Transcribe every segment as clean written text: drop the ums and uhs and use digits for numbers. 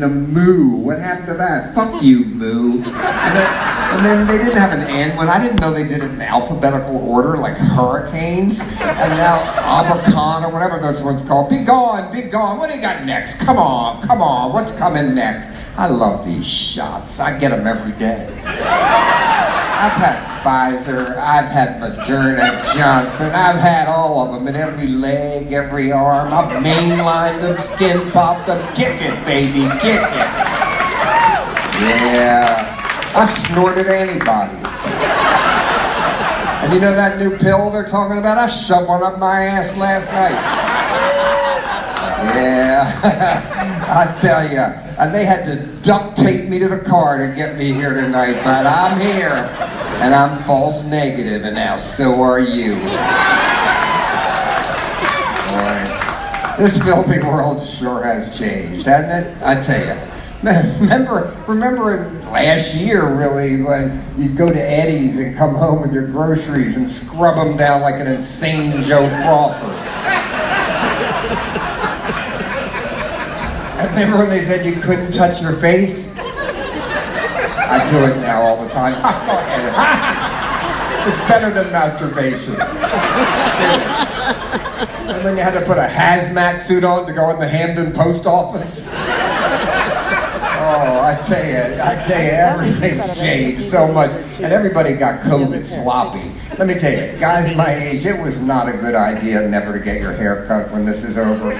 a moo. What happened to that? Fuck you, moo. And then they didn't have an N one. I didn't know they did it in alphabetical order, like hurricanes. And now Abacan or whatever those ones called. Be gone, be gone. What do you got next? Come on, come on. What's coming next? I love these shots. I get them every day. I've had Pfizer, I've had Moderna, Johnson, I've had all of them in every leg, every arm. I've mainlined them, skin popped them. Kick it, baby, kick it. Yeah, I've snorted antibodies. And you know that new pill they're talking about? I shoved one up my ass last night. Yeah, I tell you. And they had to duct tape me to the car to get me here tonight, but I'm here. And I'm false negative, and now so are you. Boy, this filthy world sure has changed, hasn't it? I tell you. Remember last year, really, when you'd go to Eddie's and come home with your groceries and scrub them down like an insane Joe Crawford. Remember when they said you couldn't touch your face? I do it now all the time. It's better than masturbation. And then you had to put a hazmat suit on to go in the Hamden post office. Oh, I tell you, everything's changed so much. And everybody got COVID sloppy. Let me tell you, guys my age, it was not a good idea never to get your hair cut when this is over.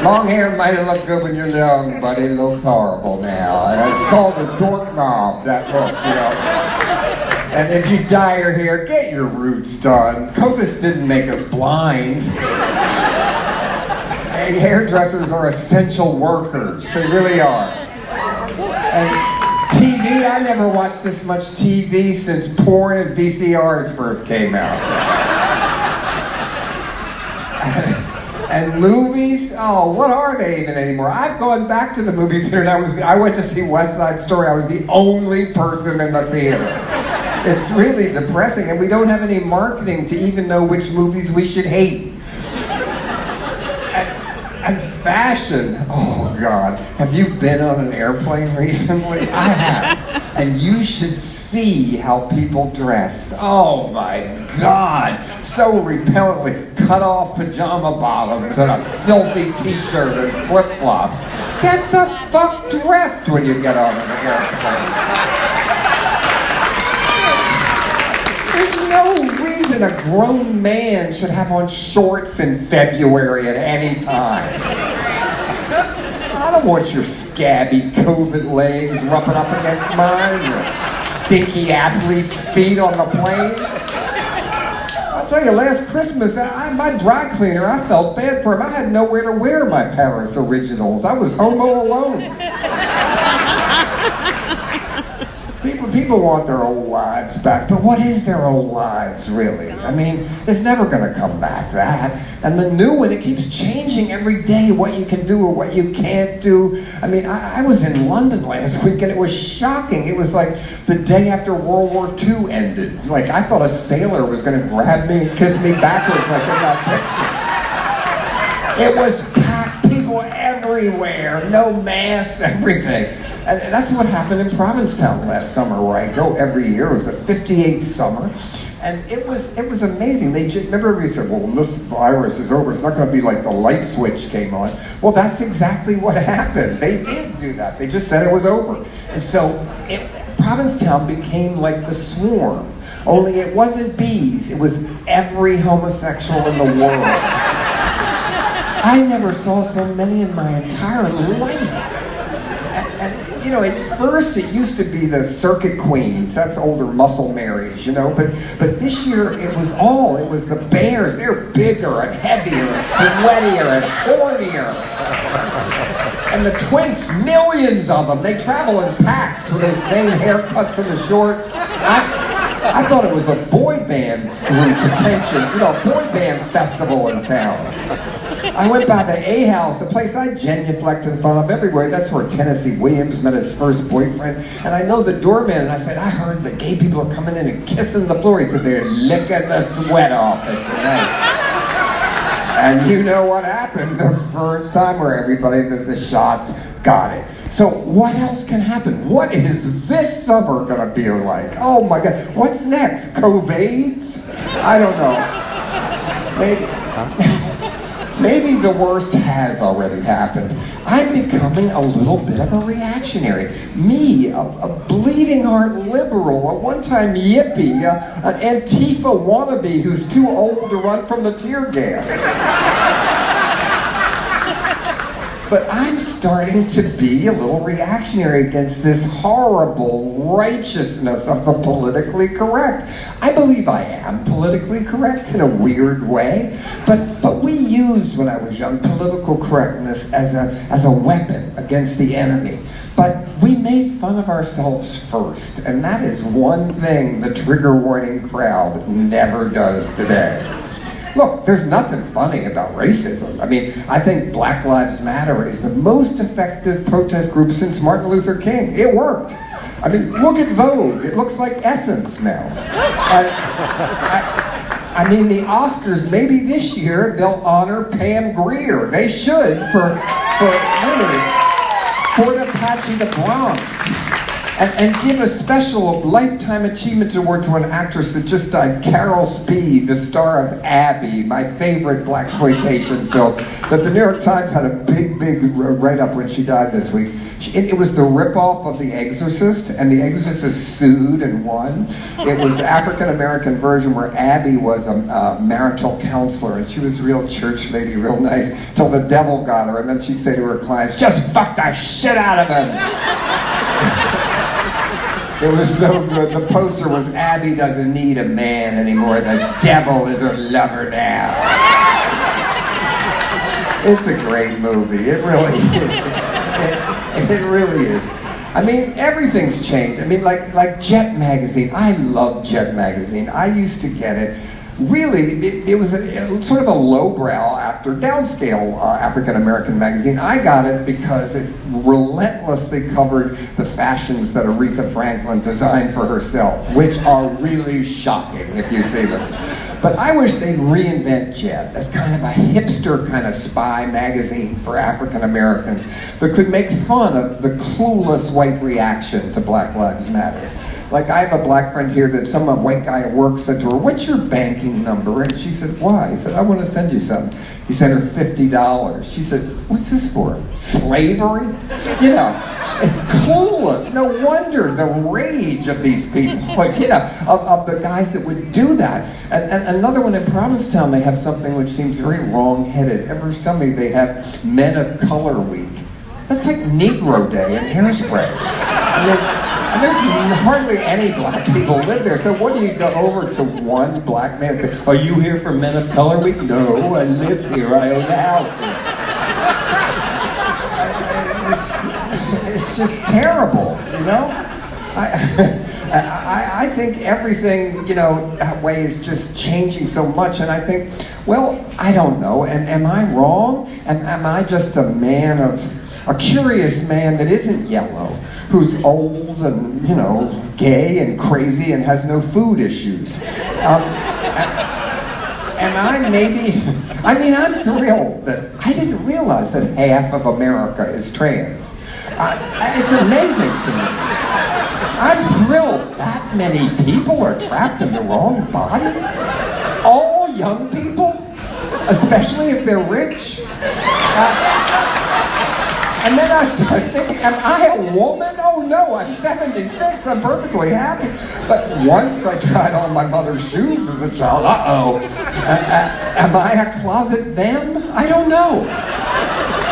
Long hair might have looked good when you're young, but it looks horrible now. And it's called a dork knob, that look, you know. And if you dye your hair, get your roots done. COVID didn't make us blind. And hairdressers are essential workers. They really are. And TV, I never watched this much TV since porn and VCRs first came out. And movies, oh, what are they even anymore? I've gone back to the movie theater and I went to see West Side Story. I was the only person in the theater. It's really depressing, and we don't have any marketing to even know which movies we should hate. And fashion, oh God, have you been on an airplane recently? I have. And you should see how people dress. Oh my God, so repellently. Cut off pajama bottoms and a filthy t-shirt and flip-flops. Get the fuck dressed when you get on an airplane. There's no reason a grown man should have on shorts in February at any time. I don't want your scabby COVID legs rubbing up against mine, your stinky athlete's feet on the plane. I'll tell you, last Christmas, my dry cleaner, I felt bad for him. I had nowhere to wear my Paris Originals. I was homo alone. People want their old lives back, but what is their old lives, really? I mean, it's never going to come back, that. And the new one, it keeps changing every day, what you can do or what you can't do. I mean, I was in London last week, and it was shocking. It was like the day after World War II ended. Like, I thought a sailor was going to grab me and kiss me backwards like in that picture. It was packed, people everywhere, no masks, everything. And that's what happened in Provincetown last summer, where I go every year. It was the 58th summer, and it was amazing. Remember everybody said, well, when this virus is over, it's not going to be like the light switch came on. Well, that's exactly what happened. They did do that. They just said it was over. And so Provincetown became like the Swarm, only it wasn't bees. It was every homosexual in the world. I never saw so many in my entire life. And you know, at first it used to be the circuit queens, that's older muscle Marys, you know, but this year it was the bears. They're bigger and heavier and sweatier and hornier. And the twinks, millions of them, they travel in packs with those same haircuts and the shorts. I thought it was a boy band group attention, you know, a boy band festival in town. I went by the A House, a place I genuflect in front of everywhere. That's where Tennessee Williams met his first boyfriend. And I know the doorman, and I said, I heard that gay people are coming in and kissing the floor. He said, they're licking the sweat off it tonight. And you know what happened the first time, where everybody, the shots Got it. So what else can happen? What is this summer gonna be like? Oh my God, what's next? COVIDs? I don't know. Maybe the worst has already happened. I'm becoming a little bit of a reactionary. Me, a bleeding heart liberal, a one-time yippie, an Antifa wannabe who's too old to run from the tear gas. But I'm starting to be a little reactionary against this horrible righteousness of the politically correct. I believe I am politically correct in a weird way, but we used, when I was young, political correctness as a weapon against the enemy. But we made fun of ourselves first, and that is one thing the trigger warning crowd never does today. Look, there's nothing funny about racism. I mean, I think Black Lives Matter is the most effective protest group since Martin Luther King. It worked. I mean, look at Vogue. It looks like Essence now. And I mean, the Oscars, maybe this year, they'll honor Pam Grier. They should for Fort Apache the Bronx. And give a special Lifetime Achievement Award to an actress that just died, Carol Speed, the star of Abby, my favorite blaxploitation film, that the New York Times had a big write-up when she died this week. It was the ripoff of The Exorcist, and The Exorcist sued and won. It was the African-American version where Abby was a marital counselor, and she was a real church lady, real nice, till the devil got her, and then she'd say to her clients, "Just fuck the shit out of him!" It was so good. The poster was, "Abby doesn't need a man anymore. The devil is her lover now." It's a great movie. It really is. It really is. I mean, everything's changed. I mean, like Jet Magazine. I love Jet Magazine. I used to get it. Really, it was sort of a lowbrow downscale African-American magazine. I got it because it relentlessly covered the fashions that Aretha Franklin designed for herself, which are really shocking if you see them. But I wish they'd reinvent Jet as kind of a hipster kind of spy magazine for African Americans that could make fun of the clueless white reaction to Black Lives Matter. Like, I have a black friend here that some white guy at work said to her, "What's your banking number?" And she said, "Why?" He said, "I want to send you something." He sent her $50. She said, "What's this for? Slavery?" You know, it's clueless. No wonder the rage of these people, like, you know, of the guys that would do that. And another one in Provincetown, they have something which seems very wrong-headed. Every Sunday they have Men of Color Week. That's like Negro Day in Hairspray. I mean, and there's hardly any black people live there. So what do you go over to one black man and say, "Are you here for Men of Color Week?" "No, I live here. I own a house here." It's just terrible, you know? I think everything, you know, that way is just changing so much, and I think, well, I don't know, and am I wrong? Am I just a curious man that isn't yellow, who's old and, you know, gay and crazy and has no food issues? Am I maybe, I mean, I'm thrilled that I didn't realize that half of America is trans. It's amazing to me. I'm thrilled that many people are trapped in the wrong body. All young people, especially if they're rich. And then I started thinking, am I a woman? Oh no, I'm 76, I'm perfectly happy. But once I tried on my mother's shoes as a child, am I a closet them? I don't know.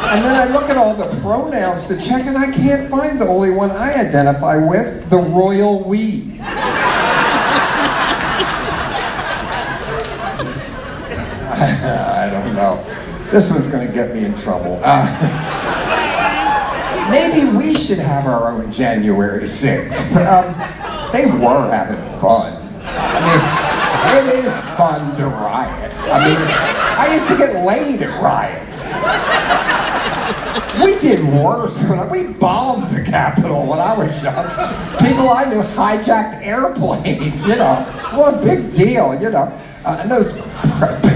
And then I look at all the pronouns to check, and I can't find the only one I identify with, the royal we. I don't know. This one's going to get me in trouble. Maybe we should have our own January 6th. They were having fun. I mean, it is fun to riot. I mean, I used to get laid at riots. We did worse. We bombed the Capitol when I was young. People I knew hijacked airplanes, you know. What a big deal, you know. And those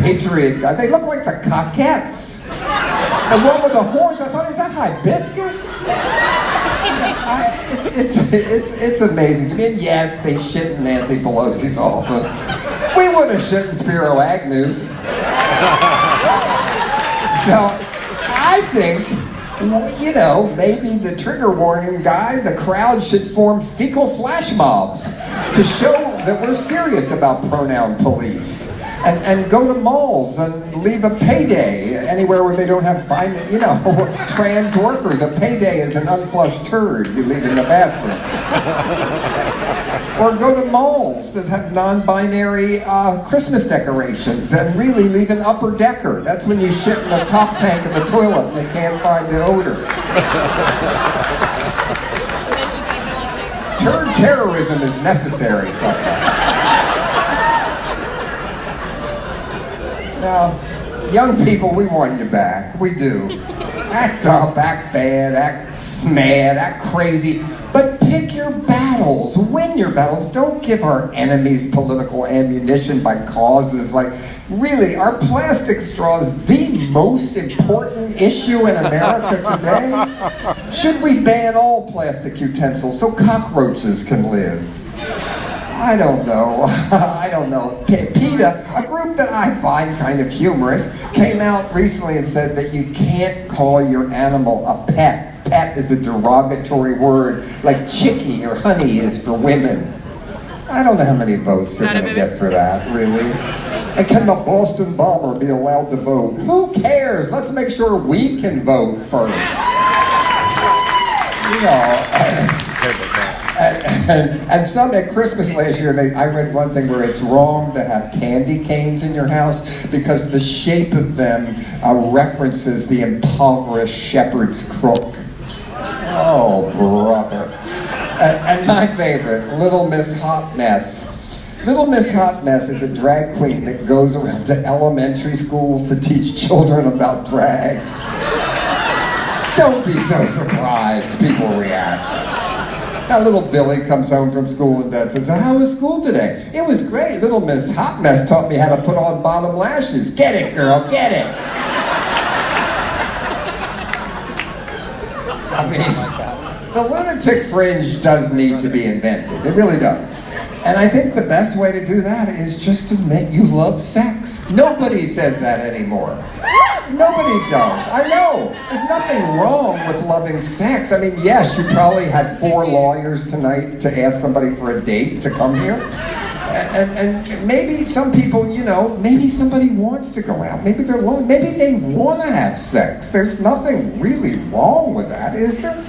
patriot guys, they look like the Coquettes. And one with the horns, I thought, is that hibiscus? It's amazing to me. And yes, they shit in Nancy Pelosi's office. We wouldn't have shit in Spiro Agnew's. So I think, you know, maybe the trigger warning guy, the crowd should form fecal flash mobs to show that we're serious about pronoun police. And go to malls and leave a payday anywhere where they don't have, you know, trans workers. A payday is an unflushed turd you leave in the bathroom. Or go to malls that have non-binary Christmas decorations and really leave an upper decker. That's when you shit in the top tank of the toilet and they can't find the odor. Turd terrorism is necessary sometimes. Now, young people, we want you back. We do. Act up, act bad, act mad, act crazy. But pick your battles. Win your battles. Don't give our enemies political ammunition by causes like, really, are plastic straws the most important issue in America today? Should we ban all plastic utensils so cockroaches can live? I don't know. I don't know. PETA, a group that I find kind of humorous, came out recently and said that you can't call your animal a pet. Pet is a derogatory word, like chickie or honey is for women. I don't know how many votes they're going to get for that, really. And can the Boston bomber be allowed to vote? Who cares? Let's make sure we can vote first. You know. And some at Christmas last year, I read one thing where it's wrong to have candy canes in your house because the shape of them references the impoverished shepherd's crook. Oh, brother. And my favorite, Little Miss Hot Mess. Little Miss Hot Mess is a drag queen that goes around to elementary schools to teach children about drag. Don't be so surprised people react. Now little Billy comes home from school and Dad says, how was school today? It was great. Little Miss Hot Mess taught me how to put on bottom lashes. Get it, girl, get it. I mean, the lunatic fringe does need to be invented. It really does. And I think the best way to do that is just to admit you love sex. Nobody says that anymore. Nobody does. I know. There's nothing wrong with loving sex. I mean, yes, you probably had 4 lawyers tonight to ask somebody for a date to come here. And maybe some people, you know, maybe somebody wants to go out. Maybe they're lonely. Maybe they want to have sex. There's nothing really wrong with that, is there?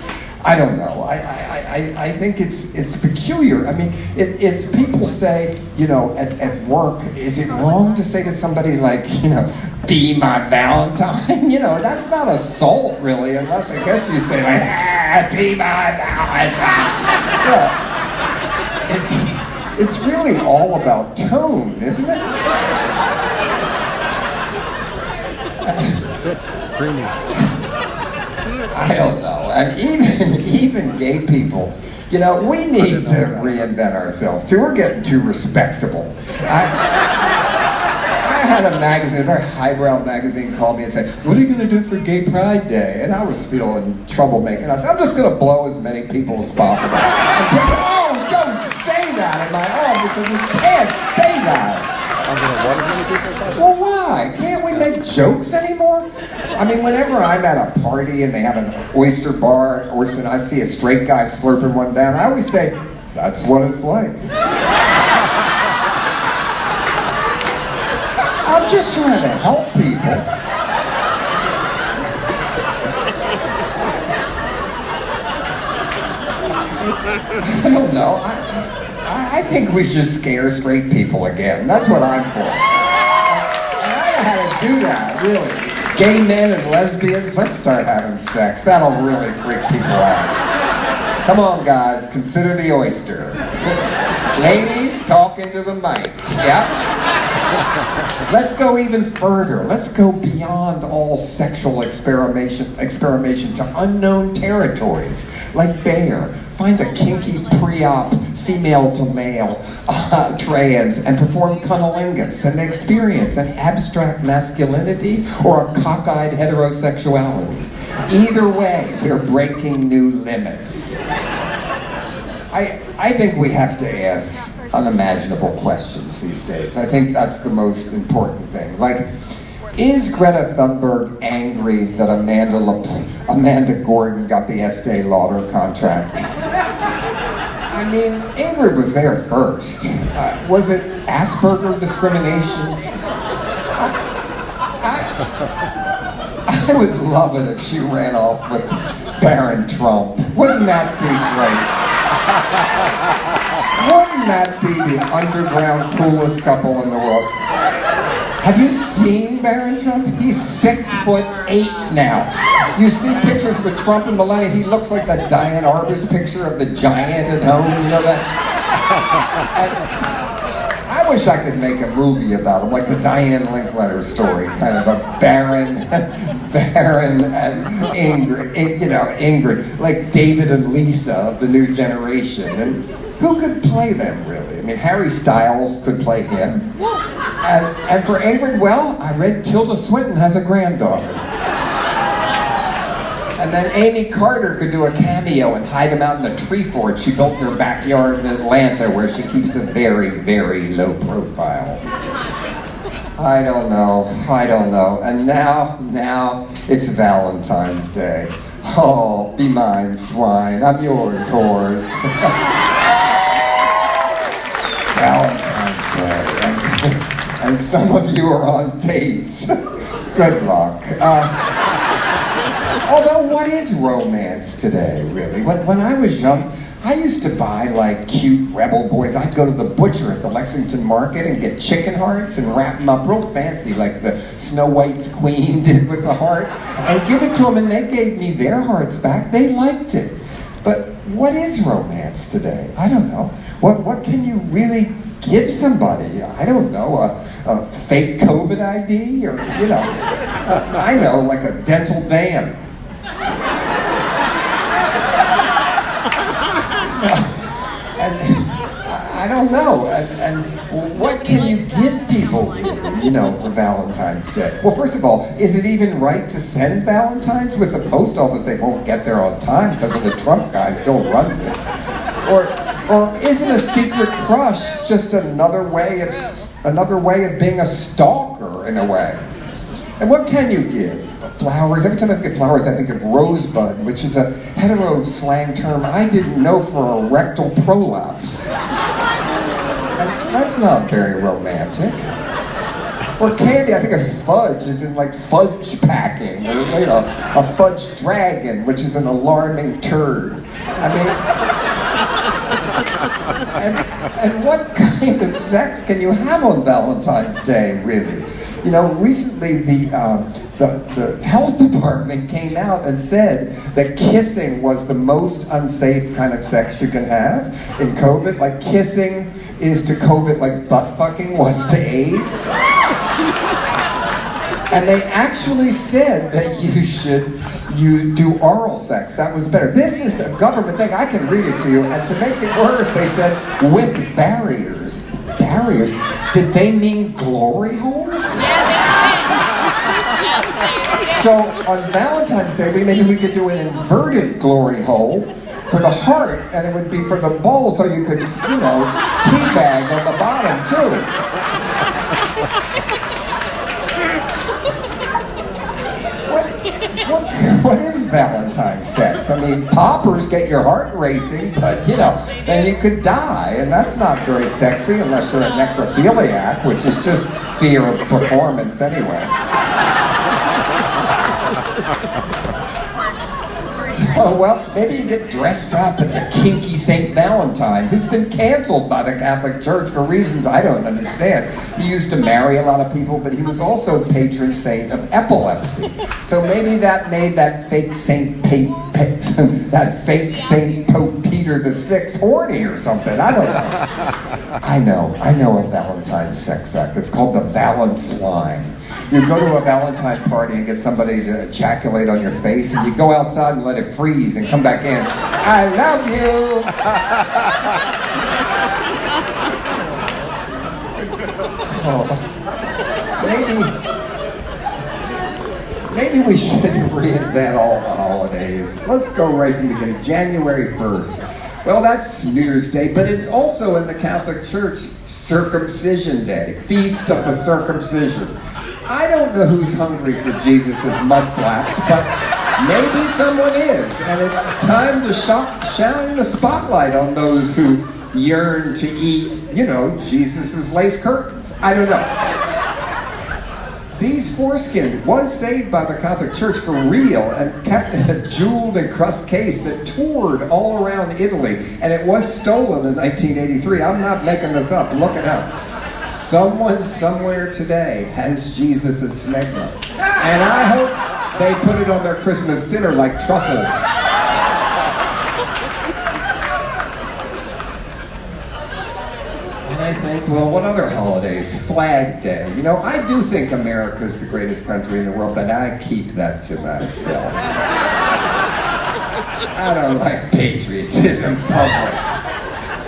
I don't know. I think it's peculiar. I mean, if people say, you know, at work, is it wrong to say to somebody like, you know, be my Valentine? You know, that's not assault really, unless I guess you say like, be my Valentine. Yeah. It's really all about tone, isn't it? Creamy. I don't know. And even gay people, you know, we need to reinvent ourselves too. We're getting too respectable. I had a magazine, a very highbrow magazine, called me and said, what are you going to do for Gay Pride Day? And I was feeling troublemaking. I said, I'm just going to blow as many people as possible. And people said, oh, don't say that in my office. And you can't say that. I'm going to what as many people as possible? Well, why? Can't we make jokes anymore? I mean, whenever I'm at a party and they have an oyster bar, and I see a straight guy slurping one down, I always say, that's what it's like. I'm just trying to help people. I don't know. I think we should scare straight people again. That's what I'm for. And I know how to do that, really. Gay men and lesbians, let's start having sex. That'll really freak people out. Come on, guys, consider the oyster. Ladies, talk into the mic. Yep. Let's go even further. Let's go beyond all sexual experimentation to unknown territories, like Bear. Find a kinky pre-op female-to-male trans and perform cunnilingus and experience an abstract masculinity or a cockeyed heterosexuality. Either way, we're breaking new limits. I think we have to ask unimaginable questions these days. I think that's the most important thing. Like, is Greta Thunberg angry that Amanda Gordon got the Estee Lauder contract? I mean, Ingrid was there first. Was it Asperger discrimination? I would love it if she ran off with Barron Trump. Wouldn't that be great? Wouldn't that be the underground coolest couple in the world? Have you seen Barron Trump? He's 6'8" now. You see pictures with Trump and Melania, he looks like the Diane Arbus picture of the giant at home, you know that? And I wish I could make a movie about him, like the Diane Linkletter story, kind of a Barron and Ingrid, Ingrid, like David and Lisa of the new generation. And who could play them, really? I mean, Harry Styles could play him. And for Ingrid, well, I read Tilda Swinton has a granddaughter. And then Amy Carter could do a cameo and hide him out in a tree fort she built in her backyard in Atlanta, where she keeps a very, very low profile. I don't know. And now it's Valentine's Day. Oh, be mine, swine. I'm yours, whores. Valentine's Day. And some of you are on dates. Good luck. Although, what is romance today, really? When I was young, I used to buy, like, cute rebel boys. I'd go to the butcher at the Lexington Market and get chicken hearts and wrap them up real fancy, like the Snow White's queen did with the heart, and give it to them, and they gave me their hearts back. They liked it. But what is romance today? I don't know. What can you really give somebody? I don't know, a fake COVID ID, or, I know, like a dental dam. And I don't know. And what can you give people, for Valentine's Day? Well, first of all, is it even right to send Valentines? With the post office, they won't get there on time because of the Trump guy still runs it. Or isn't a secret crush just another way of being a stalker, in a way? And what can you give? Flowers. Every time I think of flowers, I think of rosebud, which is a hetero slang term I didn't know for a rectal prolapse. And that's not very romantic. Or candy, I think of fudge, as in like fudge packing, or a fudge dragon, which is an alarming turd. I mean, and what kind of sex can you have on Valentine's Day, really? Recently the health department came out and said that kissing was the most unsafe kind of sex you can have in COVID. Like, kissing is to COVID like butt fucking was to AIDS. And they actually said that you do oral sex. That was better. This is a government thing. I can read it to you. And to make it worse, they said with barriers. Barriers? Did they mean glory holes? So on Valentine's Day, maybe we could do an inverted glory hole with a heart, and it would be for the bowl, so you could, teabag on the bottom too. What is Valentine's sex? I mean, poppers get your heart racing, but, then you could die, and that's not very sexy unless you're a necrophiliac, which is just fear of performance anyway. Oh, well, maybe you get dressed up as a kinky St. Valentine, who's been canceled by the Catholic Church for reasons I don't understand. He used to marry a lot of people, but he was also patron saint of epilepsy. So maybe that made that fake Saint Pope Peter VI horny or something. I don't know. I know a Valentine's sex act. It's called the Valentine. You go to a Valentine party and get somebody to ejaculate on your face, and you go outside and let it freeze and come back in. I love you! Maybe we should reinvent all the holidays. Let's go right from the beginning. January 1st. Well, that's New Year's Day, but it's also in the Catholic Church Circumcision Day, Feast of the Circumcision. I don't know who's hungry for Jesus' mudflaps, but maybe someone is, and it's time to shine the spotlight on those who yearn to eat, Jesus' lace curtains. I don't know. These foreskin was saved by the Catholic Church for real and kept in a jeweled and crust case that toured all around Italy, and it was stolen in 1983. I'm not making this up. Look it up. Someone somewhere today has Jesus' smegma, and I hope they put it on their Christmas dinner like truffles. And I think, well, what other holidays? Flag Day. I do think America's the greatest country in the world, but I keep that to myself. I don't like patriotism public.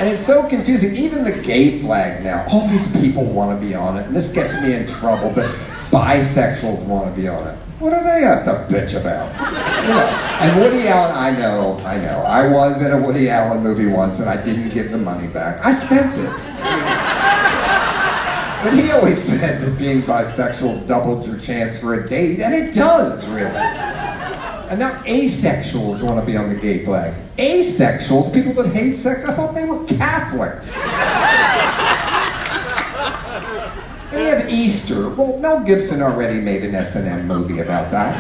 And it's so confusing. Even the gay flag now, all these people want to be on it, and this gets me in trouble, but bisexuals want to be on it. What do they have to bitch about? And Woody Allen, I know. I was in a Woody Allen movie once and I didn't give the money back. I spent it. But he always said that being bisexual doubled your chance for a date, and it does, really. And now asexuals want to be on the gay flag. Asexuals, people that hate sex, I thought they were Catholics. And we have Easter. Well, Mel Gibson already made an S&M movie about that.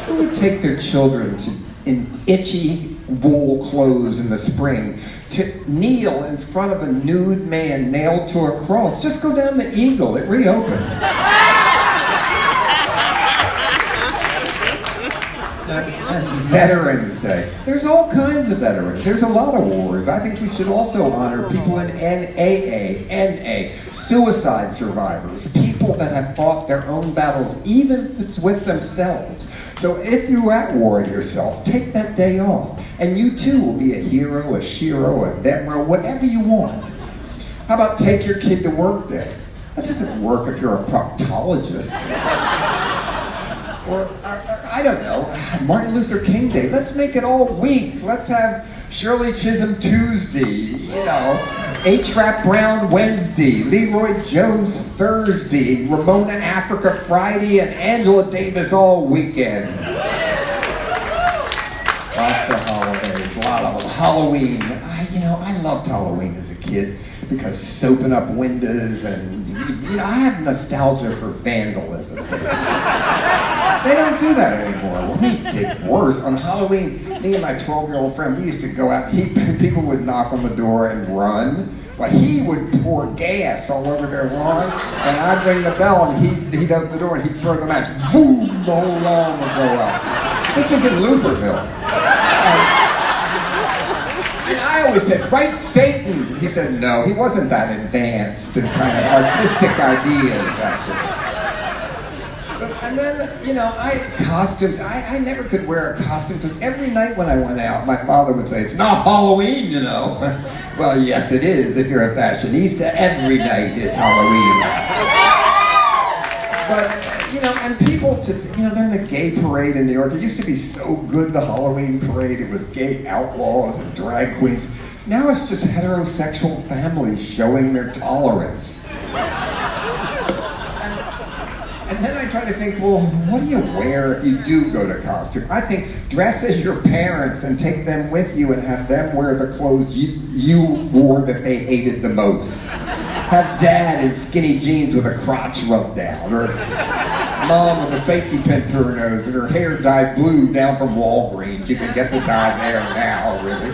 Who would take their children in itchy wool clothes in the spring to kneel in front of a nude man nailed to a cross? Just go down the Eagle. It reopened. And Veterans Day. There's all kinds of veterans. There's a lot of wars. I think we should also honor people in NA, suicide survivors, people that have fought their own battles, even if it's with themselves. So if you're at war yourself, take that day off. And you too will be a hero, a shero, a Venmo, whatever you want. How about take your kid to work day? That doesn't work if you're a proctologist. Or, I don't know, Martin Luther King Day. Let's make it all week. Let's have Shirley Chisholm Tuesday, A-Trap Brown Wednesday, Leroy Jones Thursday, Ramona Africa Friday, and Angela Davis all weekend. Lots of holidays, a lot of them. Halloween. I loved Halloween as a kid because soaping up windows and, I have nostalgia for vandalism. They don't do that anymore. Well, we did worse. On Halloween, me and my 12-year-old friend, we used to go out. People would knock on the door and run. Well, he would pour gas all over their lawn, and I'd ring the bell, and he'd open the door, and he'd throw the match. Boom! The whole lawn would go up. This was in Lutherville. And I always said, right, Satan? He said, no, he wasn't that advanced in kind of artistic ideas, actually. And then, costumes. I never could wear a costume because every night when I went out, my father would say, it's not Halloween, Well, yes, it is. If you're a fashionista, every night is Halloween. But, and people then the gay parade in New York. It used to be so good, the Halloween parade. It was gay outlaws and drag queens. Now it's just heterosexual families showing their tolerance. And then I try to think, well, what do you wear if you do go to costume? I think dress as your parents and take them with you and have them wear the clothes you wore that they hated the most. Have dad in skinny jeans with a crotch rubbed out, or mom with a safety pin through her nose and her hair dyed blue down from Walgreens. You can get the dye there now, really.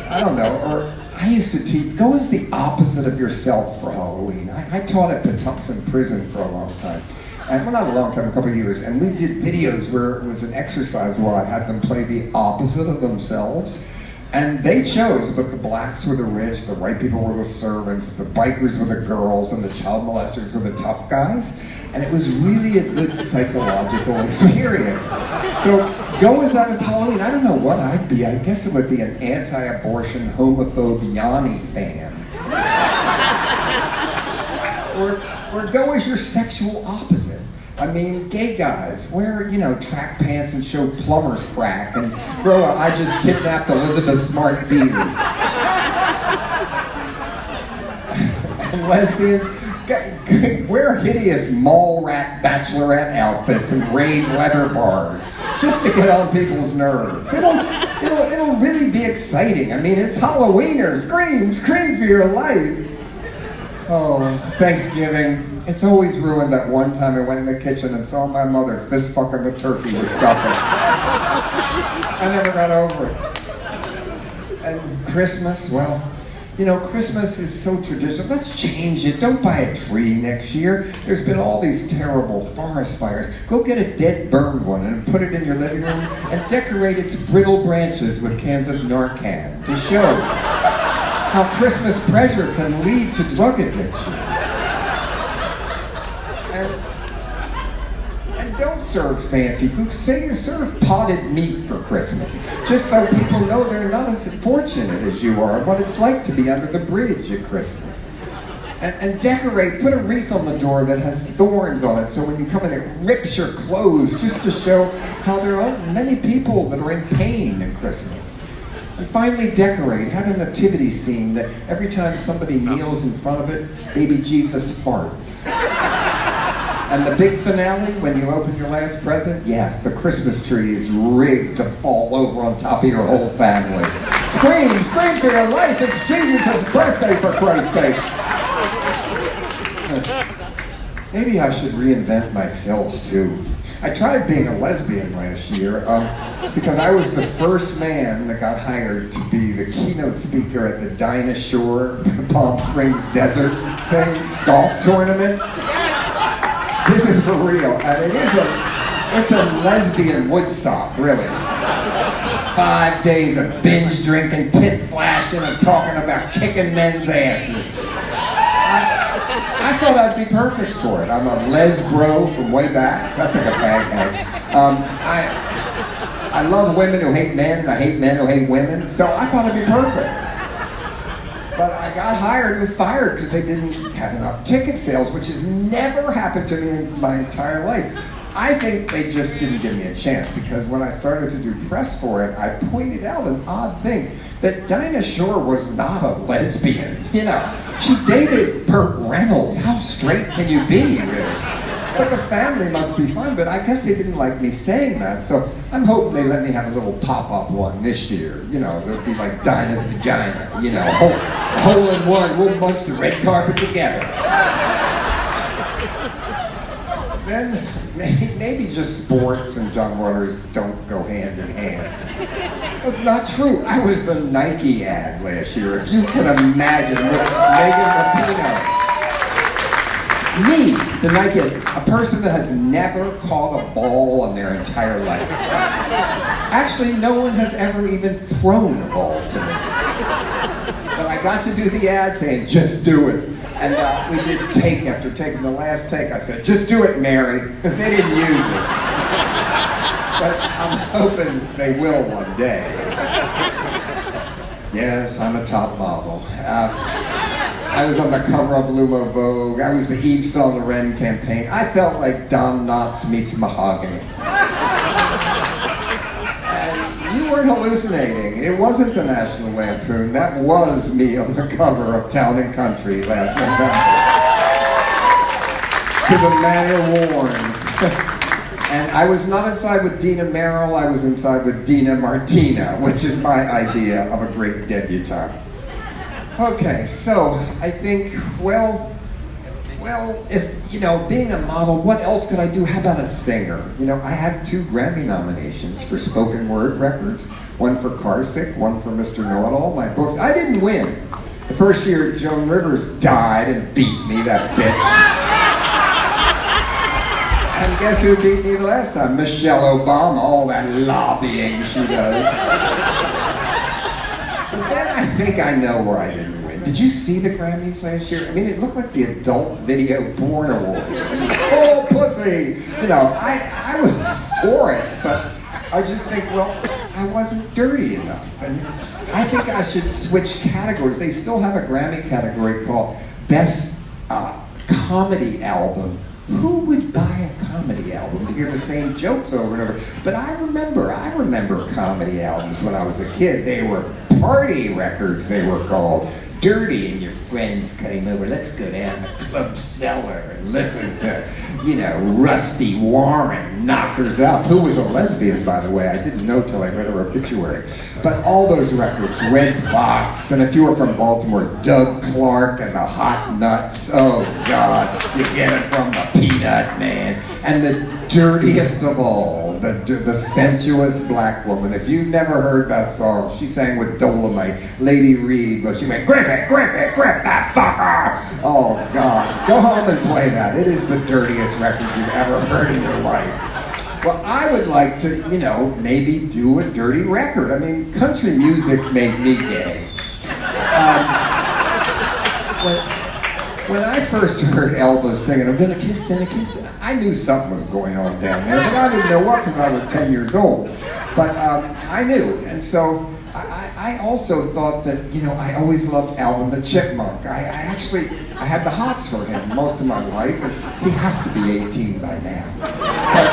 I don't know. Or I used to teach, go as the opposite of yourself for Halloween. I taught at Patuxent Prison for a long time. And well, not a long time, a couple of years. And we did videos where it was an exercise where I had them play the opposite of themselves. And they chose, but the blacks were the rich, the white people were the servants, the bikers were the girls, and the child molesters were the tough guys. And it was really a good psychological experience. So go as that as Halloween. I don't know what I'd be. I guess it would be an anti-abortion, homophobe Yanni fan. Or go as your sexual opposite. I I mean, gay guys wear, track pants and show plumber's crack and grow a I just kidnapped Elizabeth Smart beard. And lesbians wear hideous mall rat bachelorette outfits and raid leather bars just to get on people's nerves. It'll really be exciting. I mean, it's Halloweener. Scream for your life. Oh, Thanksgiving. It's always ruined that one time I went in the kitchen and saw my mother fist fucking the turkey with stuffing. I never got over it. And Christmas, well, Christmas is so traditional. Let's change it. Don't buy a tree next year. There's been all these terrible forest fires. Go get a dead burned one and put it in your living room and decorate its brittle branches with cans of Narcan to show how Christmas pressure can lead to drug addiction. And don't serve fancy food. Say you serve potted meat for Christmas, just so people know they're not as fortunate as you are and what it's like to be under the bridge at Christmas. And decorate, put a wreath on the door that has thorns on it, so when you come in it rips your clothes, just to show how there are many people that are in pain at Christmas. And finally decorate, have a nativity scene that every time somebody kneels in front of it, baby Jesus farts. And the big finale, when you open your last present, yes, the Christmas tree is rigged to fall over on top of your whole family. Scream for your life, it's Jesus' birthday, for Christ's sake. Maybe I should reinvent myself too. I tried being a lesbian last year because I was the first man that got hired to be the keynote speaker at the Dinah Shore Palm Springs Desert golf tournament. This is for real, and it's a lesbian Woodstock, really. 5 days of binge drinking, tit flashing, and talking about kicking men's asses. I thought I'd be perfect for it. I'm a les bro from way back. That's like a fag hag. I love women who hate men, and I hate men who hate women, so I thought I'd be perfect. But I got hired and fired because they didn't have enough ticket sales, which has never happened to me in my entire life. I think they just didn't give me a chance because when I started to do press for it, I pointed out an odd thing, that Dinah Shore was not a lesbian. She dated Burt Reynolds. How straight can you be, really? But the family must be fine, but I guess they didn't like me saying that, so I'm hoping they let me have a little pop-up one this year. It'll be like Dinah's vagina, hole in one, we'll munch the red carpet together. Then maybe just sports and John Waters don't go hand in hand. That's not true. I was the Nike ad last year, if you can imagine, with Megan Rapinoe. Me, the Nike, a person that has never caught a ball in their entire life. Actually, no one has ever even thrown a ball to me. But I got to do the ad saying, just do it. And we did take after take. And the last take, I said, just do it, Mary. They didn't use it. But I'm hoping they will one day. Yes, I'm a top model. I was on the cover of Lumo Vogue. I was the Yves Saint Laurent campaign. I felt like Don Knotts meets Mahogany. And you weren't hallucinating. It wasn't the National Lampoon. That was me on the cover of Town and Country last November. To the manner worn. And I was not inside with Dina Merrill. I was inside with Dina Martina, which is my idea of a great debutante. Okay, so I think, well, if, being a model, what else could I do? How about a singer? I have 2 Grammy nominations for spoken word records, one for Carsick, one for Mr. Know-It-All, my books. I didn't win. The first year, Joan Rivers died and beat me, that bitch. And guess who beat me the last time? Michelle Obama, all that lobbying she does. But then I think I know where I didn't win. Did you see the Grammys last year? I mean, it looked like the Adult Video Porn Awards. Oh, pussy! I was for it, but I just think, well, I wasn't dirty enough. And I think I should switch categories. They still have a Grammy category called Best Comedy Album who would buy a comedy album to hear the same jokes over and over? But I remember comedy albums when I was a kid. They were party records, they were called. Dirty and your friends came over, let's go down the club cellar and listen to, Rusty Warren knockers up, who was a lesbian, by the way. I didn't know till I read her obituary. But all those records, Red Fox, and if you were from Baltimore, Doug Clark and the Hot Nuts. Oh God, you get it from the Peanut Man. And the dirtiest of all, the sensuous black woman. If you've never heard that song, she sang with Dolomite, Lady Reed, but she went, grip it, grip that fucker! Oh God, go home and play that. It is the dirtiest record you've ever heard in your life. Well, I would like to, maybe do a dirty record. I mean, country music made me gay. When I first heard Elvis singing, I'm gonna kiss and a kiss, I knew something was going on down there, but I didn't know what because I was 10 years old. But I knew, and so I also thought that, I always loved Alvin the Chipmunk. I had the hots for him most of my life, and he has to be 18 by now. But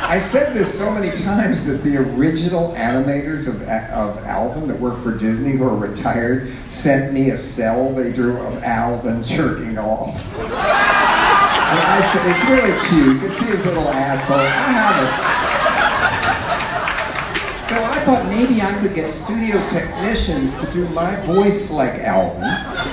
I said this so many times that the original animators of Alvin that worked for Disney, who are retired, sent me a cell they drew of Alvin jerking off. And I said, it's really cute. You can see his little asshole. I have it. So I thought maybe I could get studio technicians to do my voice like Alvin,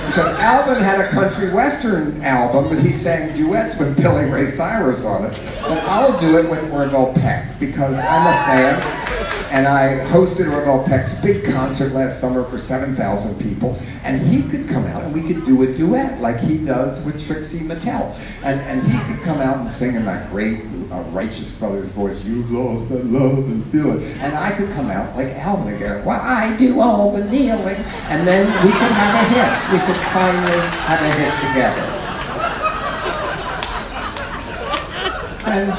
because Alvin had a country western album, but he sang duets with Billy Ray Cyrus on it. But I'll do it with Orville Peck, because I'm a fan, and I hosted Orville Peck's big concert last summer for 7,000 people, and he could come out and we could do a duet like he does with Trixie Mattel. And he could come out and sing in that great Righteous Brothers voice, you lost that love and feel it. And I could come out like Alvin again, well, I do all the kneeling. And then we could have a hit. We could finally have a hit together. And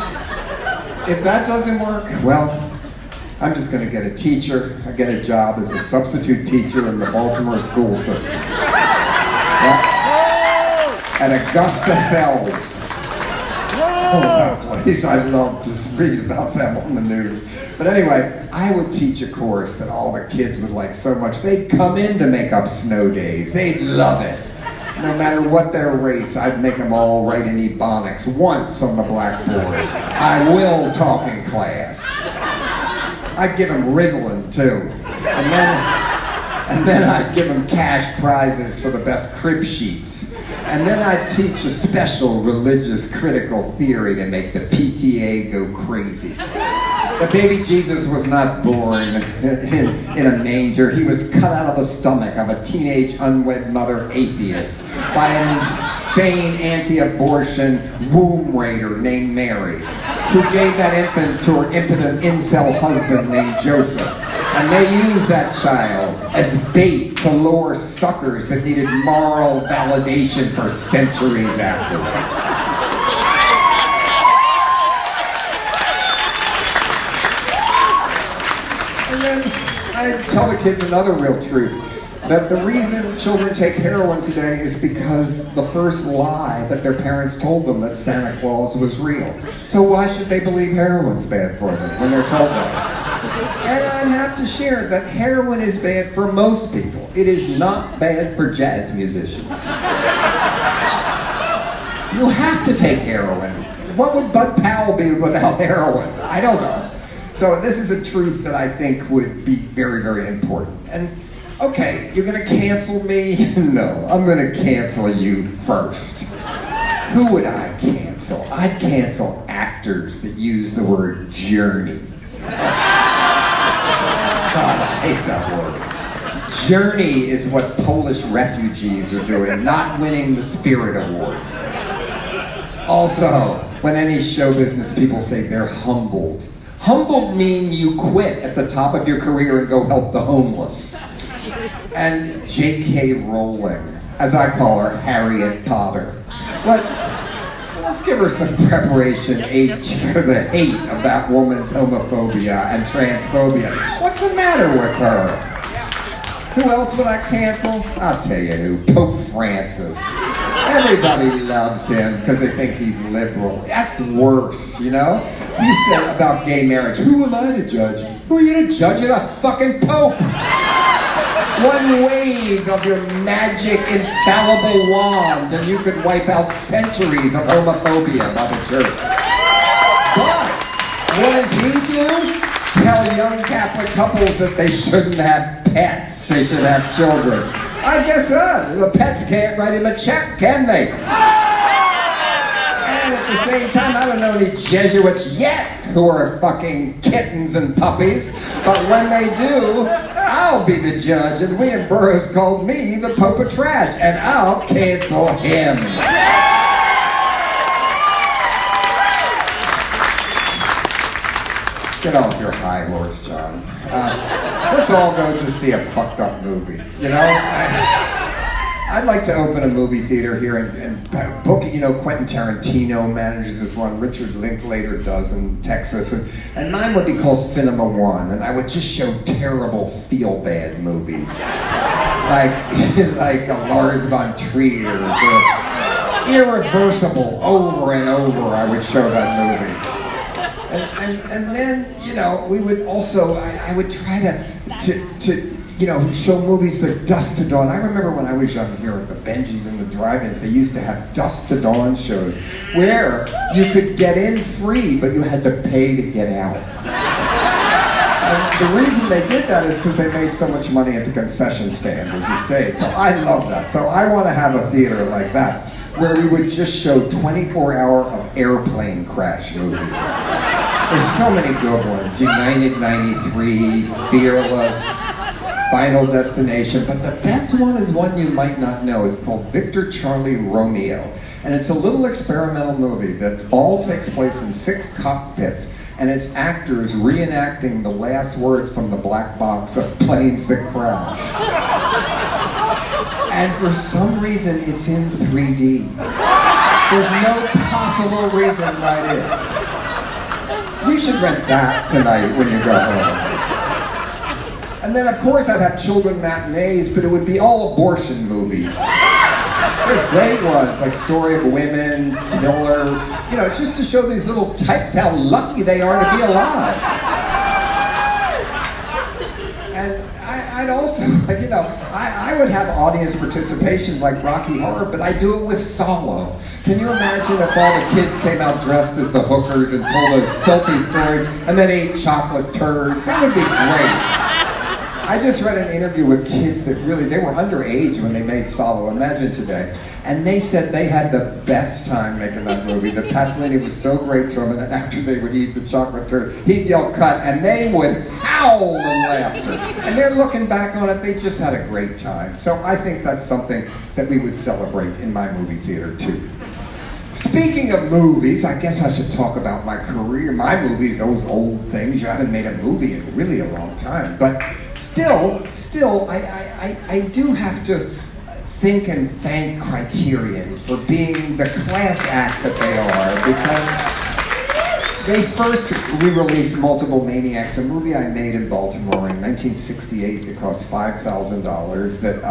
if that doesn't work, well, I'm just going to get a teacher. I get a job as a substitute teacher in the Baltimore school system. At Augusta Fells. Oh, that place. I love to read about them on the news. But anyway, I would teach a course that all the kids would like so much. They'd come in to make up snow days. They'd love it. No matter what their race, I'd make them all write in Ebonics once on the blackboard. I will talk in class. I'd give them Ritalin too. And then I'd give them cash prizes for the best crib sheets. And then I'd teach a special religious critical theory to make the PTA go crazy. The baby Jesus was not born in a manger. He was cut out of the stomach of a teenage unwed mother atheist by an insane anti-abortion womb raider named Mary, who gave that infant to her impotent incel husband named Joseph. And they used that child as bait to lure suckers that needed moral validation for centuries afterward. And then I tell the kids another real truth, that the reason children take heroin today is because the first lie that their parents told them that Santa Claus was real. So why should they believe heroin's bad for them when they're told that? And I'd have to share that heroin is bad for most people. It is not bad for jazz musicians. You have to take heroin. What would Bud Powell be without heroin? I don't know. So this is a truth that I think would be very, very important. And okay, you're gonna cancel me? No, I'm gonna cancel you first. Who would I cancel? I'd cancel actors that use the word journey. God, I hate that word. Journey is what Polish refugees are doing, not winning the Spirit Award. Also, when any show business people say they're humbled. Humbled mean you quit at the top of your career and go help the homeless. And J.K. Rowling, as I call her, Harriet Potter. But let's give her some preparation H for the hate of that woman's homophobia and transphobia. What's the matter with her? Who else would I cancel? I'll tell you who. Pope Francis. Everybody loves him because they think he's liberal. That's worse, you know? He said about gay marriage, who am I to judge? Who are you to judge? You're a fucking pope. One wave of your magic infallible wand and you could wipe out centuries of homophobia by the church. But what does he do? Tell young Catholic couples that they shouldn't have pets. They should have children. I guess the pets can't write him a check, can they? And at the same time, I don't know any Jesuits yet who are fucking kittens and puppies. But when they do, I'll be the judge. And William Burroughs called me the Pope of Trash. And I'll cancel him. Get off your high horse, John. Let's all go just see a fucked up movie. You know? I'd like to open a movie theater here and book it. You know, Quentin Tarantino manages this one. Richard Linklater does in Texas. And mine would be called Cinema One. And I would just show terrible feel-bad movies. like Lars von Trier or Irreversible. Over and over I would show that movie. And then, you know, we would also, I would try to you know, show movies like Dusk to Dawn. I remember when I was young here at the Benjis and the drive-ins, they used to have Dusk to Dawn shows where you could get in free, but you had to pay to get out. And the reason they did that is because they made so much money at the concession stand as you stayed. So I love that. So I want to have a theater like that, where we would just show 24-hour of airplane crash movies. There's so many good ones. United 93, Fearless, Final Destination. But the best one is one you might not know. It's called Victor Charlie Romeo. And it's a little experimental movie that all takes place in 6 cockpits. And it's actors reenacting the last words from the black box of Planes That Crashed. And for some reason, it's in 3D. There's no possible reason why it is. You should rent that tonight when you go home. And then, of course, I'd have children matinees, but it would be all abortion movies. There's great ones, like Story of Women, Tiller, you know, just to show these little types how lucky they are to be alive. And I'd also, you know, I would have audience participation like Rocky Horror, but I do it with Solo. Can you imagine if all the kids came out dressed as the hookers and told those filthy stories and then ate chocolate turds? That would be great. I just read an interview with kids that really, they were underage when they made Solo, imagine today. And they said they had the best time making that movie. The Pasolini was so great to them, and then after they would eat the chocolate turd, he'd yell cut, and they would howl in laughter. And they're looking back on it, they just had a great time. So I think that's something that we would celebrate in my movie theater too. Speaking of movies, I guess I should talk about my career. My movies, those old things. You haven't made a movie in really a long time. But still, I do have to think and thank Criterion for being the class act that they are, because they first re-released Multiple Maniacs, a movie I made in Baltimore in 1968 that cost $5,000 that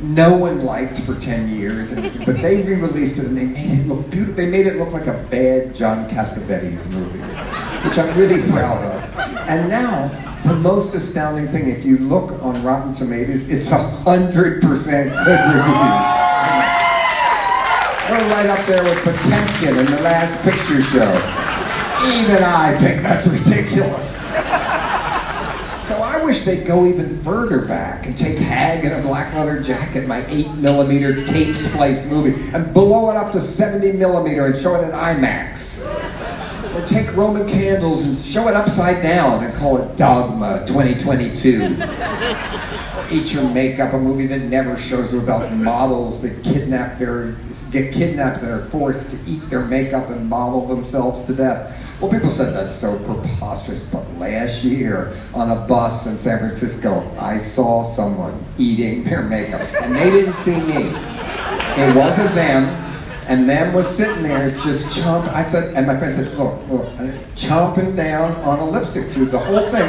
no one liked for 10 years, but they re-released it and they made it look beautiful. They made it look like a bad John Cassavetes movie, which I'm really proud of. And now, the most astounding thing, if you look on Rotten Tomatoes, it's 100% good reviews. We're right up there with Potemkin and The Last Picture Show. Even I think that's ridiculous. So I wish they'd go even further back and take Hag in a Black Leather Jacket, my 8mm tape splice movie, and blow it up to 70mm and show it at IMAX. Or take Roman Candles and show it upside down and call it Dogma 2022. Or Eat Your Makeup, a movie that never shows about models that get kidnapped and are forced to eat their makeup and model themselves to death. Well, people said that's so preposterous, but last year on a bus in San Francisco, I saw someone eating their makeup, and they didn't see me. It wasn't them. And them was sitting there just chomping. I said, and my friend said, look, chomping down on a lipstick tube, the whole thing.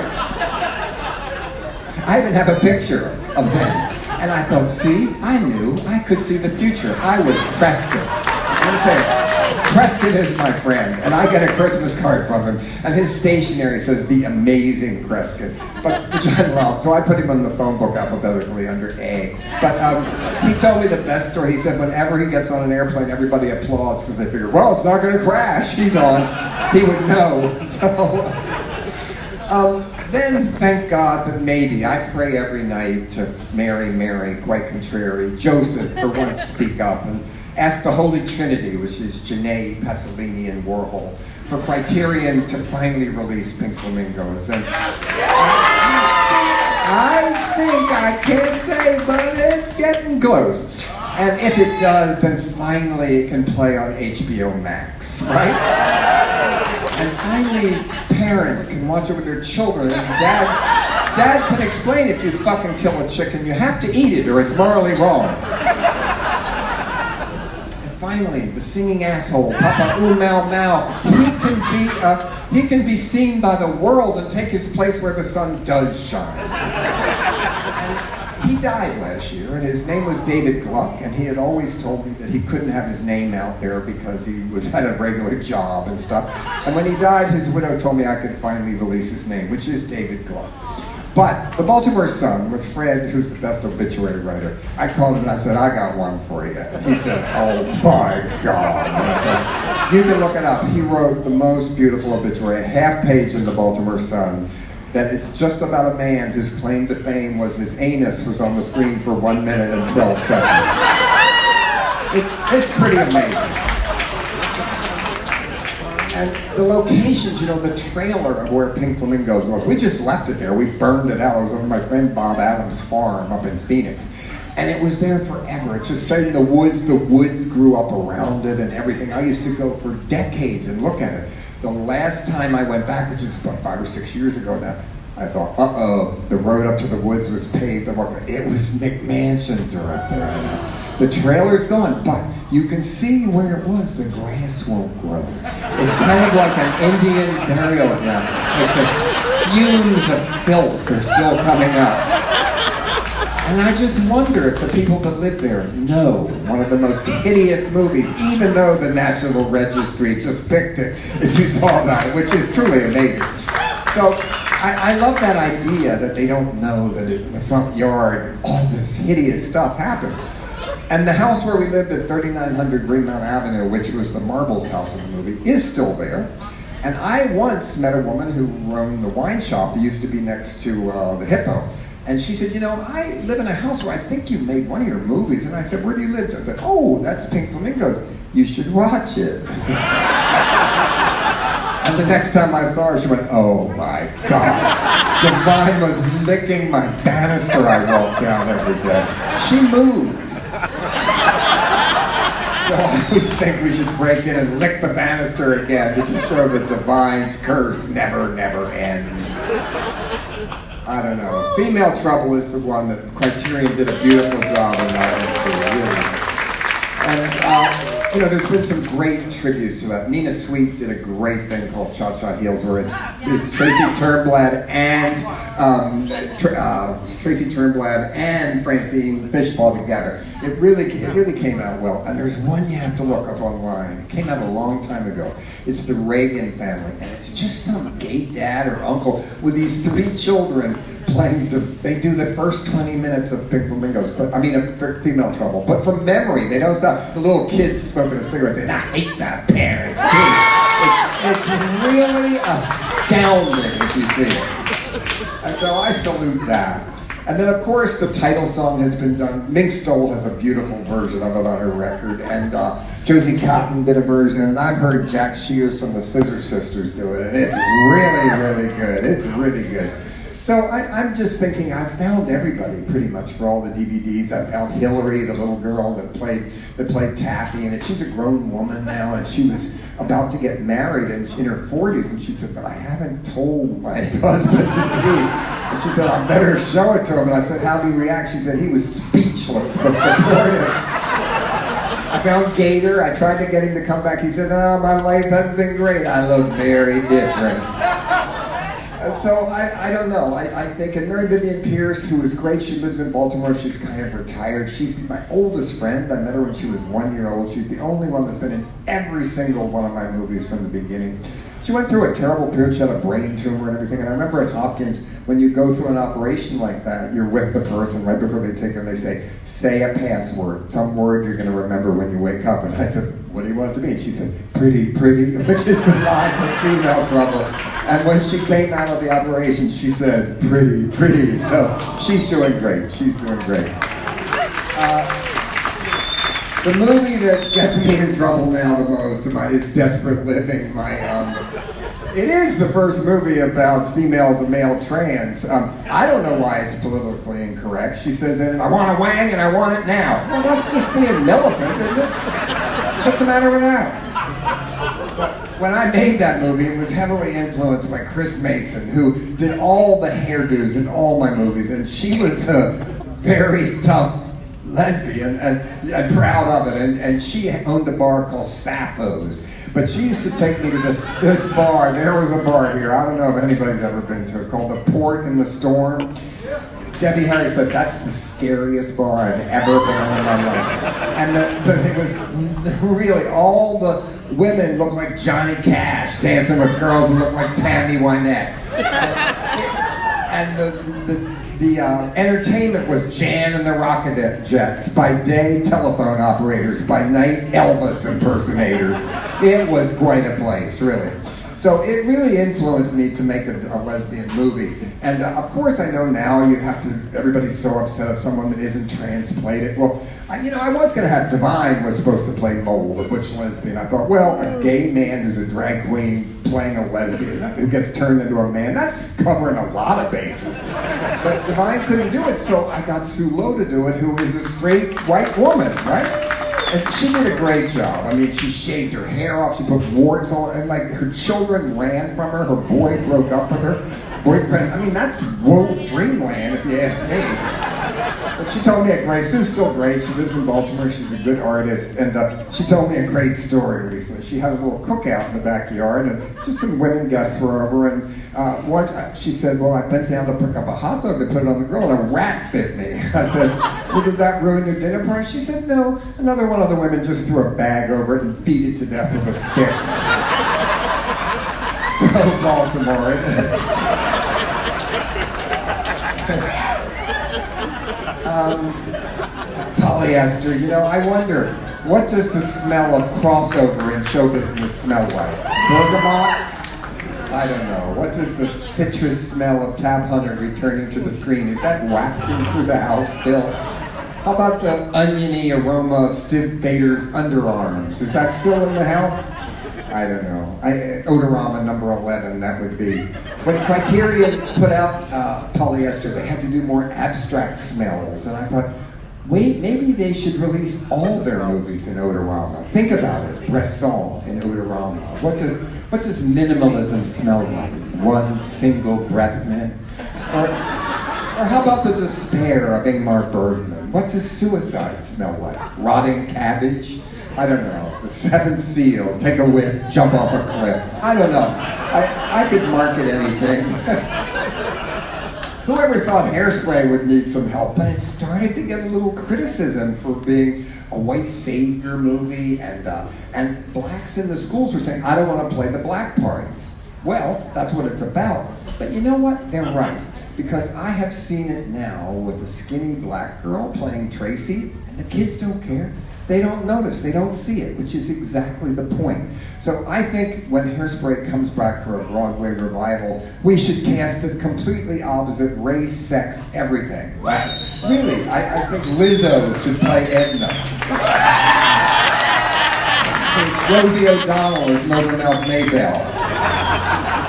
I even have a picture of them. And I thought, see, I knew I could see the future. I was Preston. Let me tell you, Preston is my friend, and I get a Christmas card from him, and his stationery says the amazing Preston, which I love. So I put him on the phone book alphabetically under A. But he told me the best story. He said whenever he gets on an airplane, everybody applauds because they figure, well, it's not going to crash. He's on. He would know. So. Then, thank God that maybe I pray every night to Mary, quite contrary, Joseph, for once speak up, and ask the Holy Trinity, which is Janae, Pasolini, and Warhol, for Criterion to finally release Pink Flamingos. And I think, I can't say, but it's getting close. And if it does, then finally it can play on HBO Max, right? And finally, parents can watch it with their children, and dad can explain if you fucking kill a chicken, you have to eat it or it's morally wrong. And finally, the singing asshole, Papa Ooh Mau Mau, he can be seen by the world and take his place where the sun does shine. He died last year, and his name was David Gluck, and he had always told me that he couldn't have his name out there because he had a regular job and stuff. And when he died, his widow told me I could finally release his name, which is David Gluck. But the Baltimore Sun, with Fred, who's the best obituary writer, I called him and I said, I got one for you. And he said, oh my God. And I told him, you can look it up. He wrote the most beautiful obituary, a half page in the Baltimore Sun, that it's just about a man whose claim to fame was his anus was on the screen for 1 minute and 12 seconds. It's pretty amazing. And the locations, the trailer of where Pink Flamingos was, we just left it there. We burned it out. It was on my friend Bob Adams' farm up in Phoenix. And it was there forever. It just stayed in the woods grew up around it and everything. I used to go for decades and look at it. The last time I went back, which is about 5 or 6 years ago now, I thought, the road up to the woods was paved. It was McMansions are up there now. The trailer's gone, but you can see where it was. The grass won't grow. It's kind of like an Indian burial ground. Like the fumes of filth are still coming up. And I just wonder if the people that live there know one of the most hideous movies, even though the National Registry just picked it, if you saw that, which is truly amazing. So I love that idea that they don't know that in the front yard all this hideous stuff happened. And the house where we lived at 3900 Greenmount Avenue, which was the Marbles house in the movie, is still there. And I once met a woman who owned the wine shop that used to be next to the Hippo. And she said, I live in a house where I think you made one of your movies. And I said, where do you live? I said, oh, that's Pink Flamingos. You should watch it. And the next time I saw her, she went, oh my God. Divine was licking my banister I walk down every day. She moved. So I always think we should break in and lick the banister again to just show that Divine's curse never ends. I don't know. Female Trouble is the one that Criterion did a beautiful job in that, really. And, there's been some great tributes to that. Nina Sweet did a great thing called Cha Cha Heels, where it's Tracy Turnblad and Francine Fishpaw together. It really came out well. And there's one you have to look up online. It came out a long time ago. It's the Reagan family, and it's just some gay dad or uncle with these 3 children playing. They do the first 20 minutes of Pink Flamingos, Female Trouble. But from memory, they don't stop. The little kids smoking a cigarette. I hate my parents too. It's really astounding if you see it. And so I salute that. And then, of course, the title song has been done. Mink Stoll has a beautiful version of it on her record, and Josie Cotton did a version, and I've heard Jack Shears from the Scissor Sisters do it, and it's really, really good. It's really good. So I'm just thinking, I found everybody pretty much for all the DVDs. I found Hillary, the little girl that played Taffy, and she's a grown woman now, and she was about to get married and in her 40s, and she said, but I haven't told my husband-to-be. And she said, I better show it to him. And I said, how did he react? She said, he was speechless but supportive. I found Gator. I tried to get him to come back. He said, oh, my life hasn't been great. I look very different. And so I don't know. I think, and Mary Vivian Pierce, who is great, she lives in Baltimore. She's kind of retired. She's my oldest friend. I met her when she was 1 year old. She's the only one that's been in every single one of my movies from the beginning. She went through a terrible period. She had a brain tumor and everything. And I remember at Hopkins, when you go through an operation like that, you're with the person right before they take her and they say a password, some word you're going to remember when you wake up. And I said, what do you want it to be? And she said, pretty, pretty, which is the line from Female Trouble. And when she came out of the operation, she said, pretty, pretty. So she's doing great. She's doing great. The movie that gets me in trouble now the most is Desperate Living. It is the first movie about female to male trans. I don't know why it's politically incorrect. She says, I want a wang and I want it now. Well, that's just being militant, isn't it? What's the matter with that? When I made that movie, it was heavily influenced by Chris Mason, who did all the hairdos in all my movies, and she was a very tough lesbian and proud of it, and she owned a bar called Sappho's. But she used to take me to this bar. There was a bar here, I don't know if anybody's ever been to it, called the Port in the Storm. Debbie Harry said, that's the scariest bar I've ever been in my life. And it was really, all the women looked like Johnny Cash dancing with girls who looked like Tammy Wynette. And the entertainment was Jan and the Rockettes, by day telephone operators, by night Elvis impersonators. It was quite a place, really. So it really influenced me to make a lesbian movie. And of course I know now everybody's so upset if someone that isn't translated. Well, I was going to have Divine was supposed to play Mole, the butch lesbian. I thought, well, a gay man who's a drag queen playing a lesbian who gets turned into a man, that's covering a lot of bases. But Divine couldn't do it, so I got Sue Lowe to do it, who is a straight white woman, right? And she did a great job. I mean, she shaved her hair off, she put warts on, and like her children ran from her boy broke up with her boyfriend. I mean, that's woke dreamland if you ask me. But she told me Sue's still great. She lives in Baltimore. She's a good artist. And she told me a great story recently. She had a little cookout in the backyard, and just some women guests were over. And she said, well, I bent down to pick up a hot dog to put it on the grill, and a rat bit me. I said, well, did that ruin your dinner party? She said, no. One of the women just threw a bag over it and beat it to death with a stick. So Baltimore, isn't it? Polyester, I wonder, what does the smell of crossover in show business smell like? Bergamot? I don't know. What does the citrus smell of Tab Hunter returning to the screen? Is that wafting through the house still? How about the oniony aroma of Steve Bader's underarms? Is that still in the house? I don't know. Odorama number 11, that would be. When Criterion put out Polyester, they had to do more abstract smells. And I thought, wait, maybe they should release all their movies in Odorama. Think about it. Bresson in Odorama. What does minimalism smell like? One single breath mint? Or how about the despair of Ingmar Bergman? What does suicide smell like? Rotting cabbage? I don't know. The Seventh Seal, take a whiff, jump off a cliff. I don't know. I could market anything. Whoever thought Hairspray would need some help, but it started to get a little criticism for being a white savior movie, and blacks in the schools were saying, I don't want to play the black parts. Well, that's what it's about. But you know what? They're right. Because I have seen it now with a skinny black girl playing Tracy, and the kids don't care. They don't notice, they don't see it, which is exactly the point. So I think when Hairspray comes back for a Broadway revival, we should cast it completely opposite race, sex, everything. Right? Really, I think Lizzo should play Edna. Rosie O'Donnell is Motormouth Maybelle.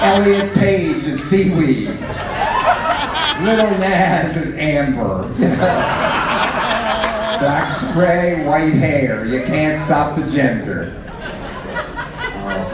Elliot Page is Seaweed. Little Nas is Amber, Black spray, white hair. You can't stop the gender.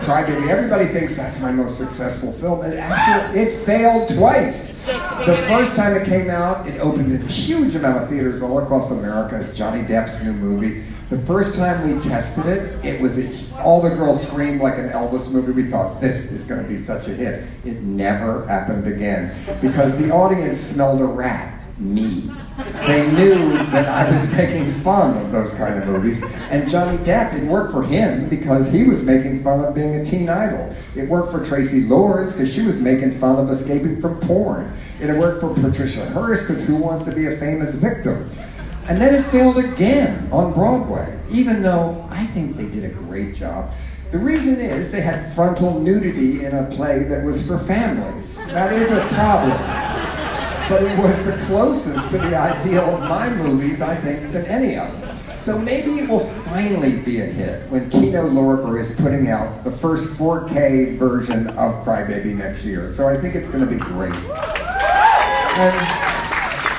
Crybaby. Everybody thinks that's my most successful film, and actually, it failed twice. The first time it came out, it opened in a huge amount of theaters all across America as Johnny Depp's new movie. The first time we tested it, all the girls screamed like an Elvis movie. We thought, this is going to be such a hit. It never happened again because the audience smelled a rat. Me. They knew that I was making fun of those kind of movies, and Johnny Depp, it worked for him because he was making fun of being a teen idol. It worked for Tracy Lords because she was making fun of escaping from porn. It worked for Patricia Hearst because who wants to be a famous victim? And then it failed again on Broadway, even though I think they did a great job. The reason is they had frontal nudity in a play that was for families. That is a problem. But it was the closest to the ideal of my movies, I think, than any of them. So maybe it will finally be a hit when Kino Lorber is putting out the first 4K version of Crybaby next year. So I think it's going to be great. And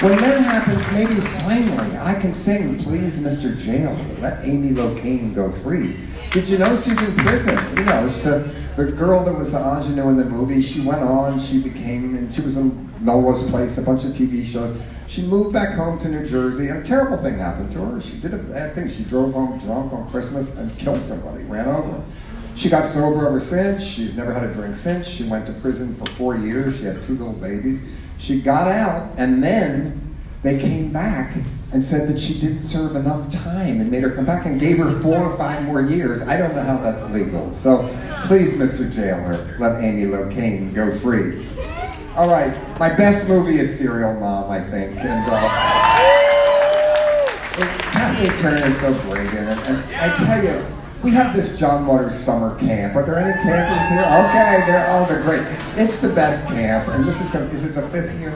when that happens, maybe finally I can sing Please Mr. Jailer, let Amy Locane go free. Did you know she's in prison? You know, the girl that was the ingenue in the movie, she went on, she was in Melrose Place, a bunch of TV shows. She moved back home to New Jersey, and a terrible thing happened to her. She did a bad thing. She drove home drunk on Christmas and killed somebody, ran over him. She got sober ever since. She's never had a drink since. She went to prison for 4 years. She had 2 little babies. She got out, and then they came back and said that she didn't serve enough time and made her come back and gave her 4 or 5 more years. I don't know how that's legal. So please, Mr. Jailer, let Amy Locane go free. All right, my best movie is Serial Mom, I think. And Kathleen Turner is so great in it. And I tell you, we have this John Waters summer camp. Are there any campers here? Okay, they're great. It's the best camp. And this is it the 5th year?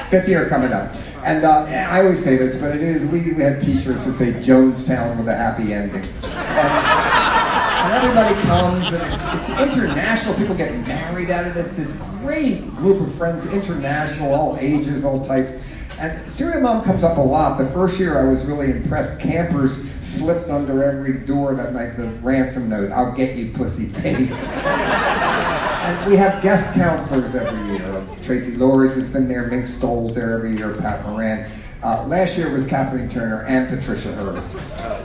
5th year coming up. And I always say this, but it is, we had t-shirts that say Jonestown with a happy ending. And everybody comes, and it's international. People get married at it. It's this great group of friends, international, all ages, all types. And Serial Mom comes up a lot. The first year I was really impressed. Campers slipped under every door that night, the ransom note, I'll get you pussy face. And we have guest counselors every year. Tracy Lords has been there, Mink Stoll's there every year, Pat Moran. Last year it was Kathleen Turner and Patricia Hearst.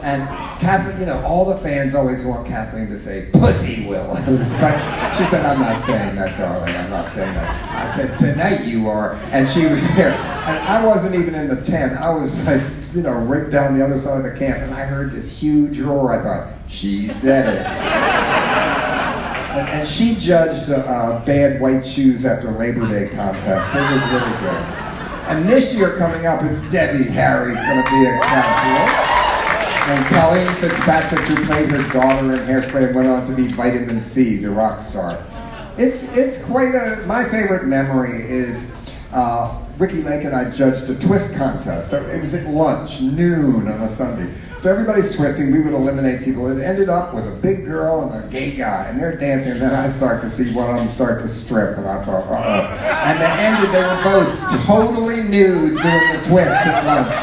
And Kathleen, all the fans always want Kathleen to say, pussy will. But she said, I'm not saying that, darling, I'm not saying that. I said, tonight you are. And she was there. And I wasn't even in the tent. I was like, right down the other side of the camp. And I heard this huge roar. I thought, she said it. And she judged bad white shoes after Labor Day contest. It was really good. And this year coming up, it's Debbie Harry's going to be a counselor. And Colleen Fitzpatrick, who played her daughter in Hairspray, went on to be Vitamin C, the rock star. It's quite my favorite memory is Ricky Lake and I judged a twist contest. It was at lunch, noon on a Sunday. So everybody's twisting, we would eliminate people. It ended up with a big girl and a gay guy, and they're dancing, and then I start to see one of them start to strip, and I thought, uh-oh. And they were both totally nude doing the twist at lunch.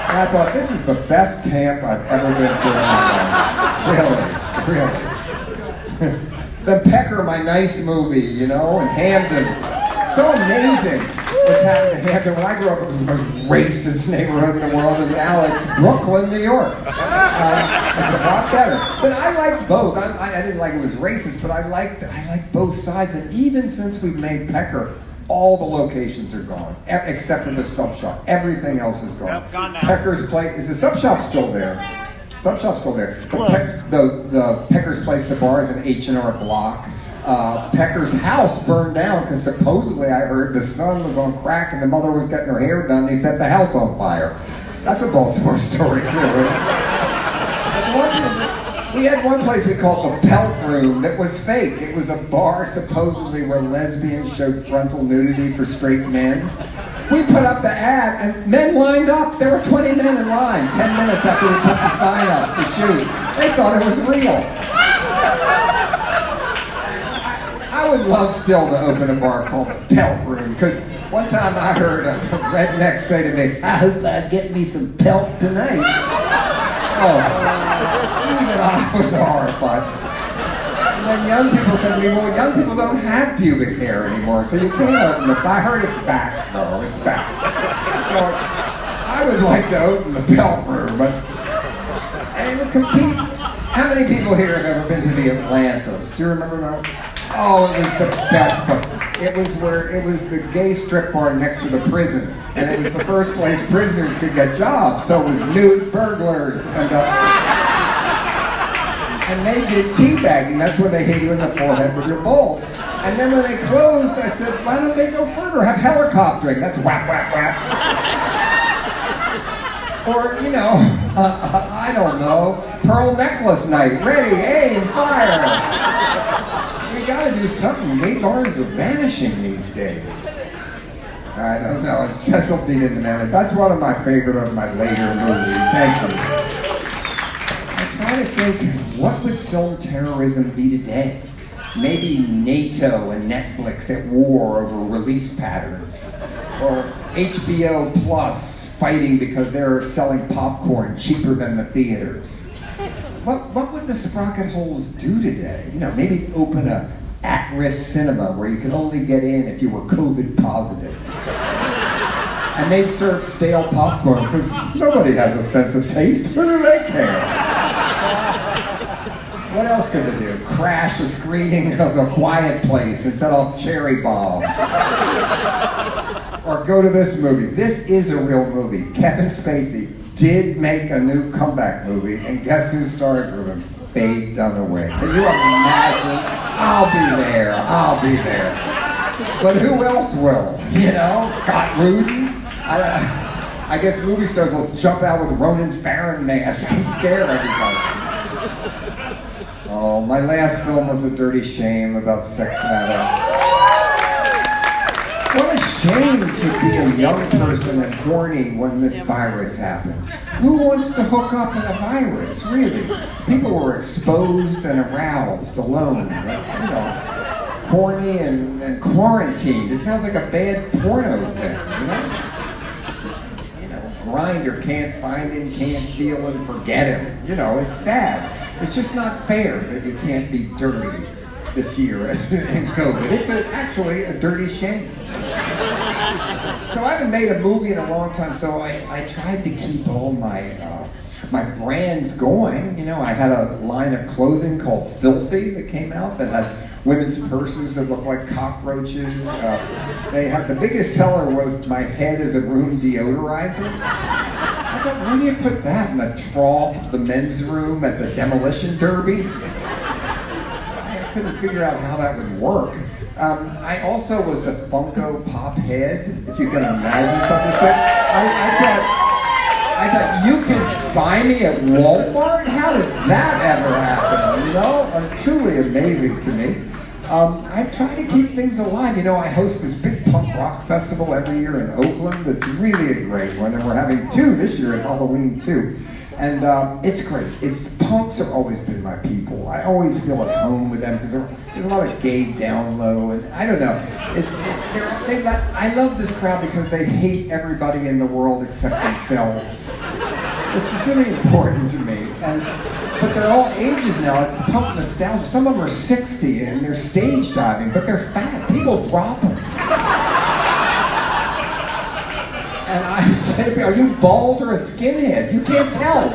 And I thought, this is the best camp I've ever been to in my life. Really. Then Pecker, my nice movie, and Hamden. So amazing what's happened to Hampton. When I grew up, it was the most racist neighborhood in the world, and now it's Brooklyn, New York. It's a lot better. But I like both. I didn't like it was racist, but I liked both sides. And even since we've made Pecker, all the locations are gone, except for the sub shop. Everything else is gone. Gone now. Pecker's Place, is the sub shop still there? Sub shop's still there. The Pecker's Place, the bar is an H&R Block. Pecker's house burned down because supposedly I heard the son was on crack and the mother was getting her hair done and he set the house on fire. That's a Baltimore story too. We had one place we called the Pelt Room that was fake. It was a bar supposedly where lesbians showed frontal nudity for straight men. We put up the ad and men lined up. There were 20 men in line 10 minutes after we put the sign up to shoot. They thought it was real. I would love still to open a bar called the Pelt Room, because one time I heard a redneck say to me, I hope I get me some pelt tonight. Oh, even I was horrified. And then young people said to me, well, young people don't have pubic hair anymore, so you can't open it. I heard it's back, though, it's back. So I would like to open the Pelt Room, but compete. How many people here have ever been to the Atlantis? Do you remember that? Oh, it was the best part. It was the gay strip bar next to the prison, and it was the first place prisoners could get jobs. So it was nude burglars, and they did teabagging. That's when they hit you in the forehead with your balls. And then when they closed, I said, why don't they go further? Have helicoptering. That's whap, whap, whap. Or, I don't know, pearl necklace night. Ready, aim, fire. We gotta do something. Gay bars are vanishing these days. I don't know. It's Cecil B. DeMille. That's one of my favorite of my later movies. Thank you. I'm trying to think, what would film terrorism be today? Maybe NATO and Netflix at war over release patterns. Or HBO Plus fighting because they're selling popcorn cheaper than the theaters. What would the sprocket holes do today? Maybe open a at-risk cinema where you can only get in if you were COVID positive. And they'd serve stale popcorn because nobody has a sense of taste. Who do they care? What else could they do? Crash a screening of A Quiet Place and set off cherry bombs. Or go to this movie. This is a real movie. Kevin Spacey did make a new comeback movie, and guess who stars with him? Faye Dunaway. Can you imagine? I'll be there. But who else will? Scott Rudin? I guess movie stars will jump out with Ronan Farron masks and scare everybody. Oh, my last film was A Dirty Shame about sex addicts. What a shame to be a young person and horny when this virus happened. Who wants to hook up in a virus, really? People were exposed and aroused, alone, horny and quarantined. It sounds like a bad porno thing, Grinder can't find him, can't feel him, forget him. It's sad. It's just not fair that you can't be dirty this year in COVID. It's actually a dirty shame. So I haven't made a movie in a long time, so I tried to keep all my brands going. I had a line of clothing called Filthy that came out that had women's purses that looked like cockroaches. The biggest seller was my head as a room deodorizer. I thought, why do you put that in the trough of the men's room at the demolition derby? I couldn't figure out how that would work. I also was the Funko Pop head, if you can imagine something like that. I thought, you can buy me at Walmart? How did that ever happen? Truly amazing to me. I try to keep things alive. I host this big punk rock festival every year in Oakland. It's really a great one, and we're having 2 this year at Halloween too. And it's great. Punks have always been my people. I always feel at home with them because there's a lot of gay down low, and I don't know. I love this crowd because they hate everybody in the world except themselves, which is really important to me. But they're all ages now. It's punk nostalgia. Some of them are 60 and they're stage diving, but they're fat. People drop them. And I say, are you bald or a skinhead? You can't tell.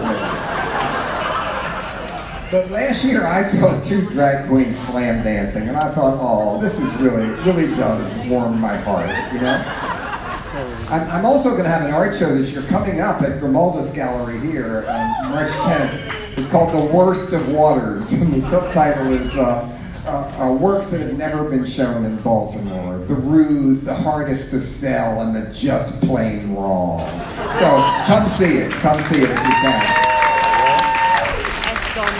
But last year I saw 2 drag queens slam dancing, and I thought, oh, this is really does warm my heart, I'm also going to have an art show this year coming up at Grimaldi's Gallery here on March 10th. It's called The Worst of Waters, and the subtitle is works that have never been shown in Baltimore. The rude, the hardest to sell, and the just plain wrong. So come see it if you can.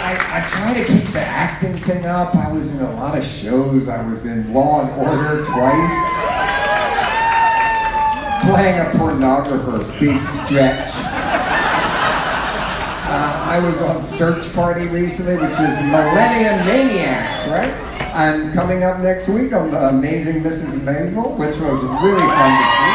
I try to keep the acting thing up. I was in a lot of shows. I was in Law and Order twice. Playing a pornographer, big stretch. I was on Search Party recently, which is Millennium Maniacs, right? I'm coming up next week on The Amazing Mrs. Maisel, which was really fun to see.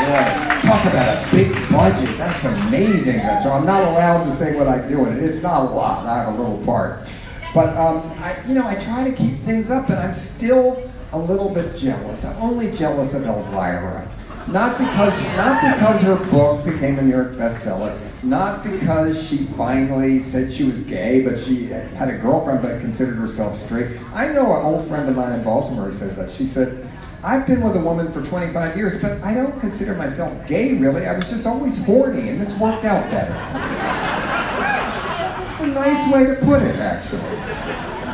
Boy, talk about a big budget. That's amazing. I'm not allowed to say what I do in it. It's not a lot. I have a little part. But, I try to keep things up, and I'm still a little bit jealous. I'm only jealous of Elvira. Not because her book became a New York bestseller. Not because she finally said she was gay, but she had a girlfriend but considered herself straight. I know an old friend of mine in Baltimore who said that. She said, I've been with a woman for 25 years, but I don't consider myself gay, really. I was just always horny, and this worked out better. It's a nice way to put it, actually.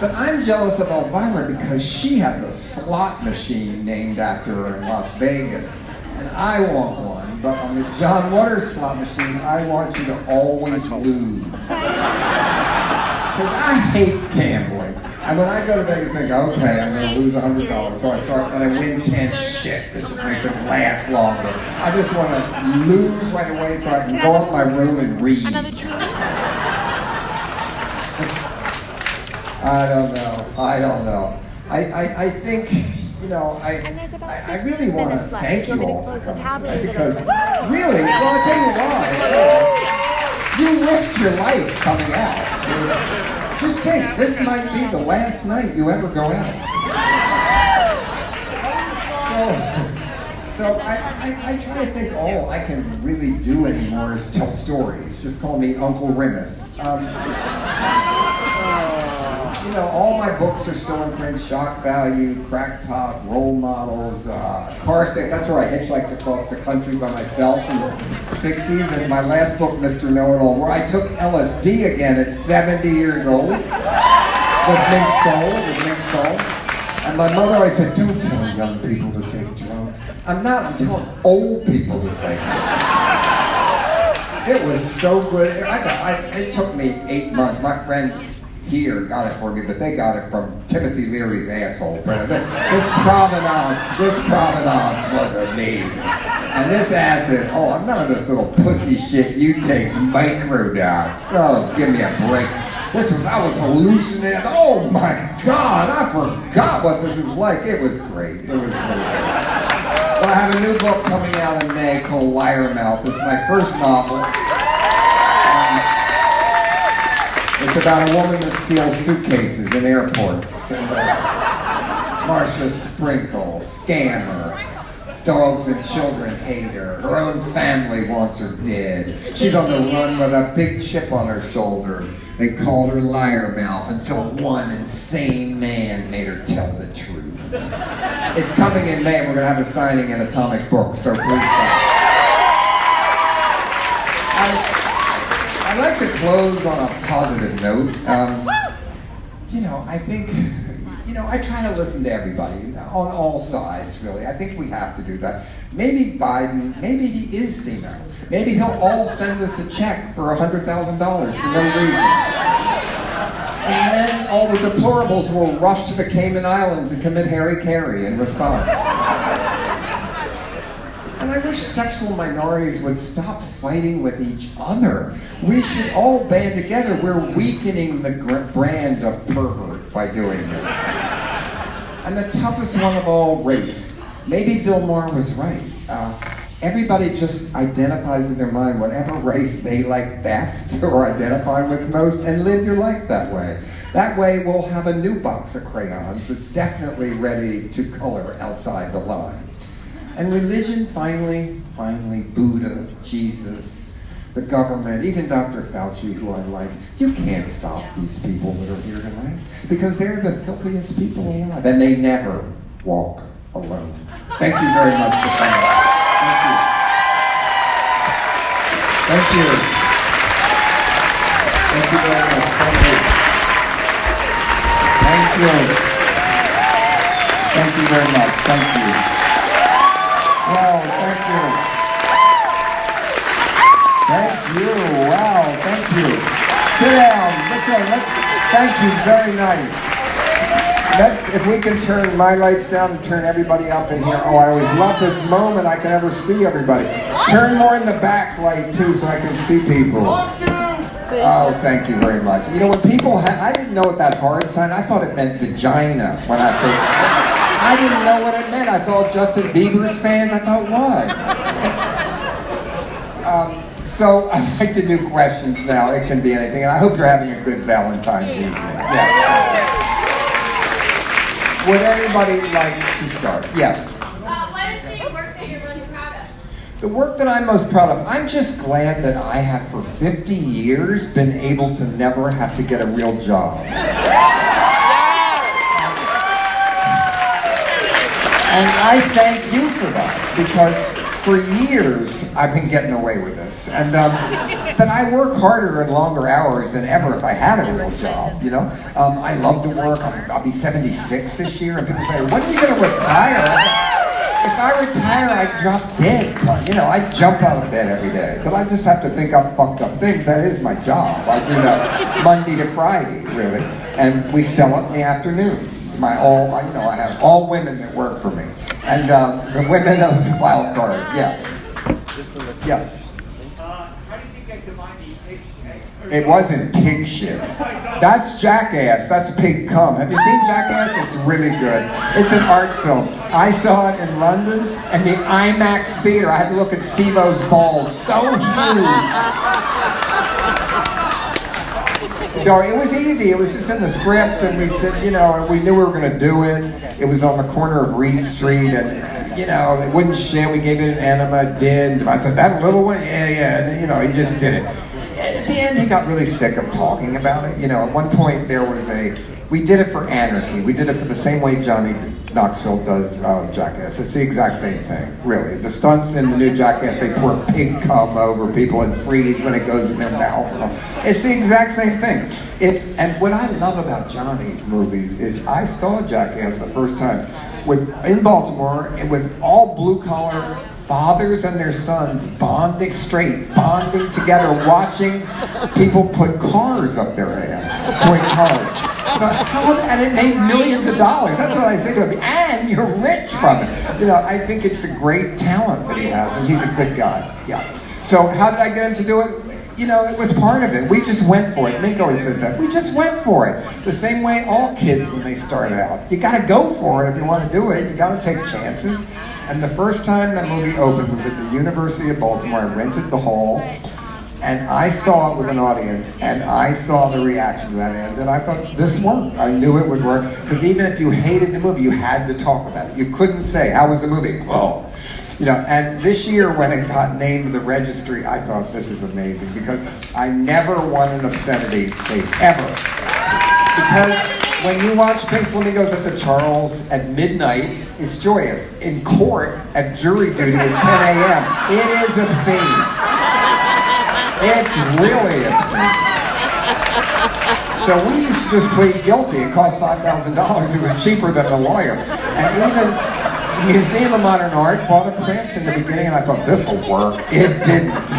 But I'm jealous of Elvira because she has a slot machine named after her in Las Vegas. And I want one, but on the John Waters slot machine, I want you to always lose. Because I hate gambling. And when I go to Vegas, I think, okay, I'm going to lose $100. So I start, and I win 10. Shit, this just makes it last longer. I just want to lose right away so I can go up my room and read. I don't know. I think, you know, I really want to thank you all for coming tonight because, really, well, I'll tell you why. You risked your life coming out. I mean, just think, this might be the last night you ever go out. So I try to think all I can really do anymore is tell stories. Just call me Uncle Remus. You know, all my books are still in print. Shock Value, Crackpot, Role Models, Car Sick. That's where I hitchhiked across the country by myself in the 60s. And my last book, Mr. Know-It-All, where I took LSD again at 70 years old with Mink Stoll. And my mother always said, don't tell young people to take drugs. I'm telling old people to take them. It was so good. It took me 8 months. My friend here got it for me, but they got it from Timothy Leary's asshole. This Provenance was amazing. And this acid, none of this little pussy shit. You take microdots. Oh, give me a break. I was hallucinating. Oh my God, I forgot what this is like. It was great. It was really great. Well, I have a new book coming out in May called Liarmouth. It's my first novel. It's about a woman that steals suitcases in airports. And Marcia Sprinkle, scammer. Dogs and children hate her. Her own family wants her dead. She's on the run with a big chip on her shoulder. They called her Liarmouth until one insane man made her tell the truth. It's coming in May. We're going to have a signing in Atomic Books, so please come. I'd like to close on a positive note. I think, I try to listen to everybody on all sides, really. I think we have to do that. Maybe Biden, maybe he is senile. Maybe he'll all send us a check for $100,000 for no reason. And then all the deplorables will rush to the Cayman Islands and commit harry-carry in response. And I wish sexual minorities would stop fighting with each other. We should all band together. We're weakening the brand of pervert by doing this. And the toughest one of all, race. Maybe Bill Maher was right. Everybody just identifies in their mind whatever race they like best or identify with most and live your life that way. That way we'll have a new box of crayons that's definitely ready to color outside the line. And religion, finally, Buddha, Jesus, the government, even Dr. Fauci, who I like, you can't stop these people that are here tonight because they're the filthiest people alive and they never walk alone. Thank you very much for coming. Thank you. Thank you. Thank you very much. Thank you. Thank you. Thank you very much. Thank you. Wow, thank you. Thank you. Wow, thank you. Sit down. Thank you. Very nice. If we can turn my lights down and turn everybody up in here. Oh, I always love this moment. I can never see everybody. Turn more in the back light too so I can see people. Oh, thank you very much. You know, when people I didn't know what that hard sign, I thought it meant vagina when I didn't know what it meant. I saw Justin Bieber's fans. I thought, what? So I'd like to do questions now. It can be anything. And I hope you're having a good Valentine's evening. Yeah. Would anybody like to start? Yes. What is the work that you're most proud of? The work that I'm most proud of, I'm just glad that I have for 50 years been able to never have to get a real job. And I thank you for that, because for years I've been getting away with this. And but I work harder and longer hours than ever if I had a real job, you know? I love to work. I'll be 76 this year, and people say, when are you going to retire? If I retire, I drop dead. You know, I jump out of bed every day. But I just have to think up fucked up things. That is my job. I do that Monday to Friday, really. And we sell it in the afternoon. I have all women that work for me. And the women of the wild card, yes. Yes. How did you get the money? It wasn't pig shit. That's Jackass. That's pig cum. Have you seen Jackass? It's really good. It's an art film. I saw it in London, and the IMAX theater. I had to look at Steve-O's balls. So huge. No, it was easy. It was just in the script, and we said, you know, we knew we were going to do it. It was on the corner of Reed Street, and, you know, it wouldn't shit. We gave it an enema, it did. I said, that little one? Yeah. And, you know, he just did it. At the end, he got really sick of talking about it. You know, at one point, we did it for anarchy. We did it for the same way Johnny Knoxville does Jackass. It's the exact same thing, really. The stunts in the new Jackass, they pour pig cum over people and freeze when it goes in their mouth. And all. It's the exact same thing. And what I love about Johnny's movies is I saw Jackass the first time in Baltimore, and with all blue-collar fathers and their sons bonding together, watching people put cars up their ass, toy cars. And it made millions of dollars. That's what I say to him. And you're rich from it. You know, I think it's a great talent that he has, and he's a good guy. Yeah. So how did I get him to do it? You know, it was part of it. We just went for it. Mink always says that. We just went for it. The same way all kids when they start out. You got to go for it if you want to do it. You got to take chances. And the first time that movie opened was at the University of Baltimore. I rented the hall, and I saw it with an audience, and I saw the reaction to that end, and I thought, this worked. I knew it would work, because even if you hated the movie, you had to talk about it. You couldn't say, how was the movie? Oh. You know, and this year when it got named the registry, I thought, this is amazing, because I never won an obscenity case, ever. Because when you watch Pink Flamingos at the Charles at midnight, it's joyous. In court, at jury duty at 10 a.m., it is obscene. It's really obscene. So we used to just plead guilty. It cost $5,000. It was cheaper than the lawyer. And even the Museum of Modern Art bought a print in the beginning, and I thought, this will work. It didn't.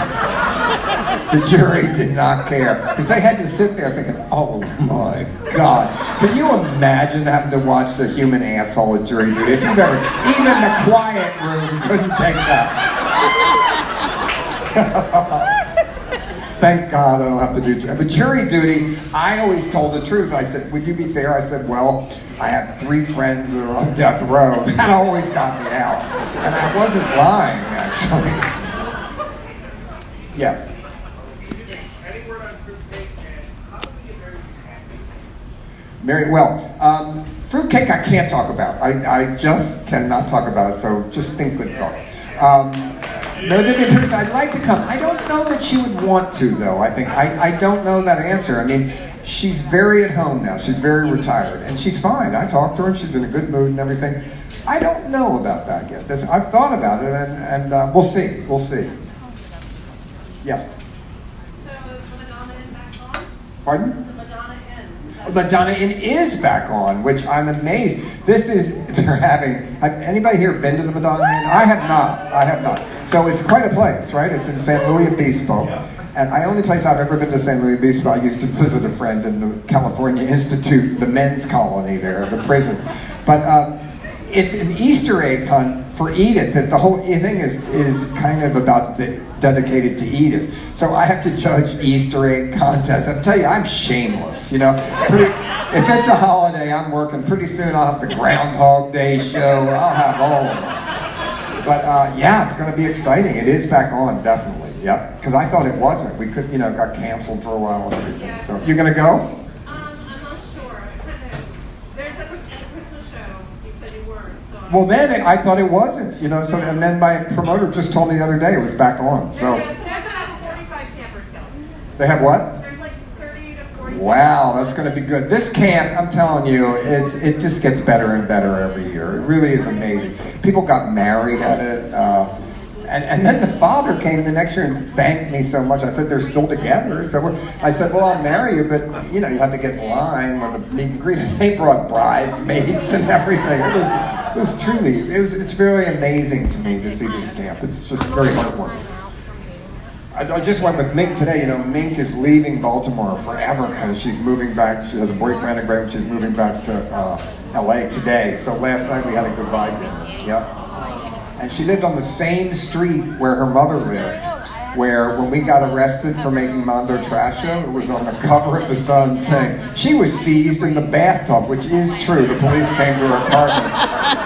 The jury did not care, because they had to sit there thinking, oh my God. Can you imagine having to watch the human asshole at jury duty? If you've ever, even the quiet room couldn't take that. Thank God I don't have to do jury. But jury duty, I always told the truth. I said, would you be fair? I said, well, I have 3 friends that are on death row. That always got me out. And I wasn't lying, actually. Yes. Very well. Fruitcake I can't talk about. I just cannot talk about it, so just think good thoughts. I'd like to come. I don't know that she would want to, though. I don't know that answer. I mean, she's very at home now. She's very retired, and she's fine. I talked to her, and she's in a good mood and everything. I don't know about that yet. I've thought about it, and we'll see. We'll see. Yes? So is Madonna Inn back on? Pardon? Madonna Inn. Madonna Inn is back on, which I'm amazed. Have anybody here been to the Madonna Inn? I have not. So it's quite a place, right? It's in San Luis Obispo. And the only place I've ever been to San Luis Obispo, I used to visit a friend in the California Institute, the men's colony there, the prison. But it's an Easter egg hunt for Edith. That the whole thing is kind of about dedicated to Edith. So I have to judge Easter egg contests. I'll tell you, I'm shameless, you know. If it's a holiday, I'm working. Pretty soon I'll have the Groundhog Day show. I'll have all of them. But yeah, it's going to be exciting. It is back on, definitely. Yep. Because I thought it wasn't. We could, got canceled for a while and everything. So you're going to go? I'm not sure. There's at the Christmas show. You said you weren't, so Well, then I thought it wasn't, you know. So and then my promoter just told me the other day it was back on. So There's going to have 45 campers still. they have what? There's like 30 to 40. Wow, that's going to be good. This camp, I'm telling you, it just gets better and better every year. It really is amazing. People got married at it. And then the father came the next year and thanked me so much. I said, they're still together. So I said, well, I'll marry you, but, you know, you have to get in line with the meet and greet. They brought bridesmaids and everything. It's very amazing to me to see this camp. It's just very heartwarming. I just went with Mink today. You know, Mink is leaving Baltimore forever because she's moving back. She has a boyfriend and she's moving back to LA today. So last night we had a goodbye dinner. Yep. And she lived on the same street where her mother lived, where when we got arrested for making Mondo Trash Show, it was on the cover of the Sun saying, she was seized in the bathtub, which is true. The police came to her apartment.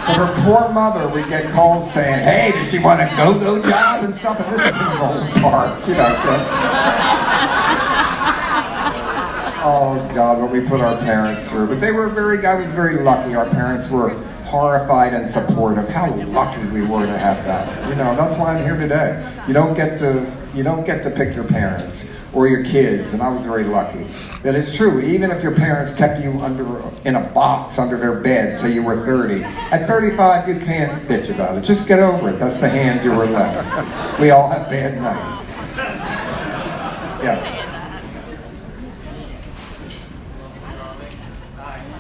But her poor mother would get calls saying, hey, does she want a go-go job and stuff? And this is in Roland Park, you know. So. Oh, God, what we put our parents through. But I was very lucky. Our parents were horrified and supportive. How lucky we were to have that. You know, that's why I'm here today. You don't get to pick your parents or your kids, and I was very lucky. But it's true, even if your parents kept you in a box under their bed till you were 30, at 35 you can't bitch about it. Just get over it. That's the hand you were left. We all have bad nights. Yeah.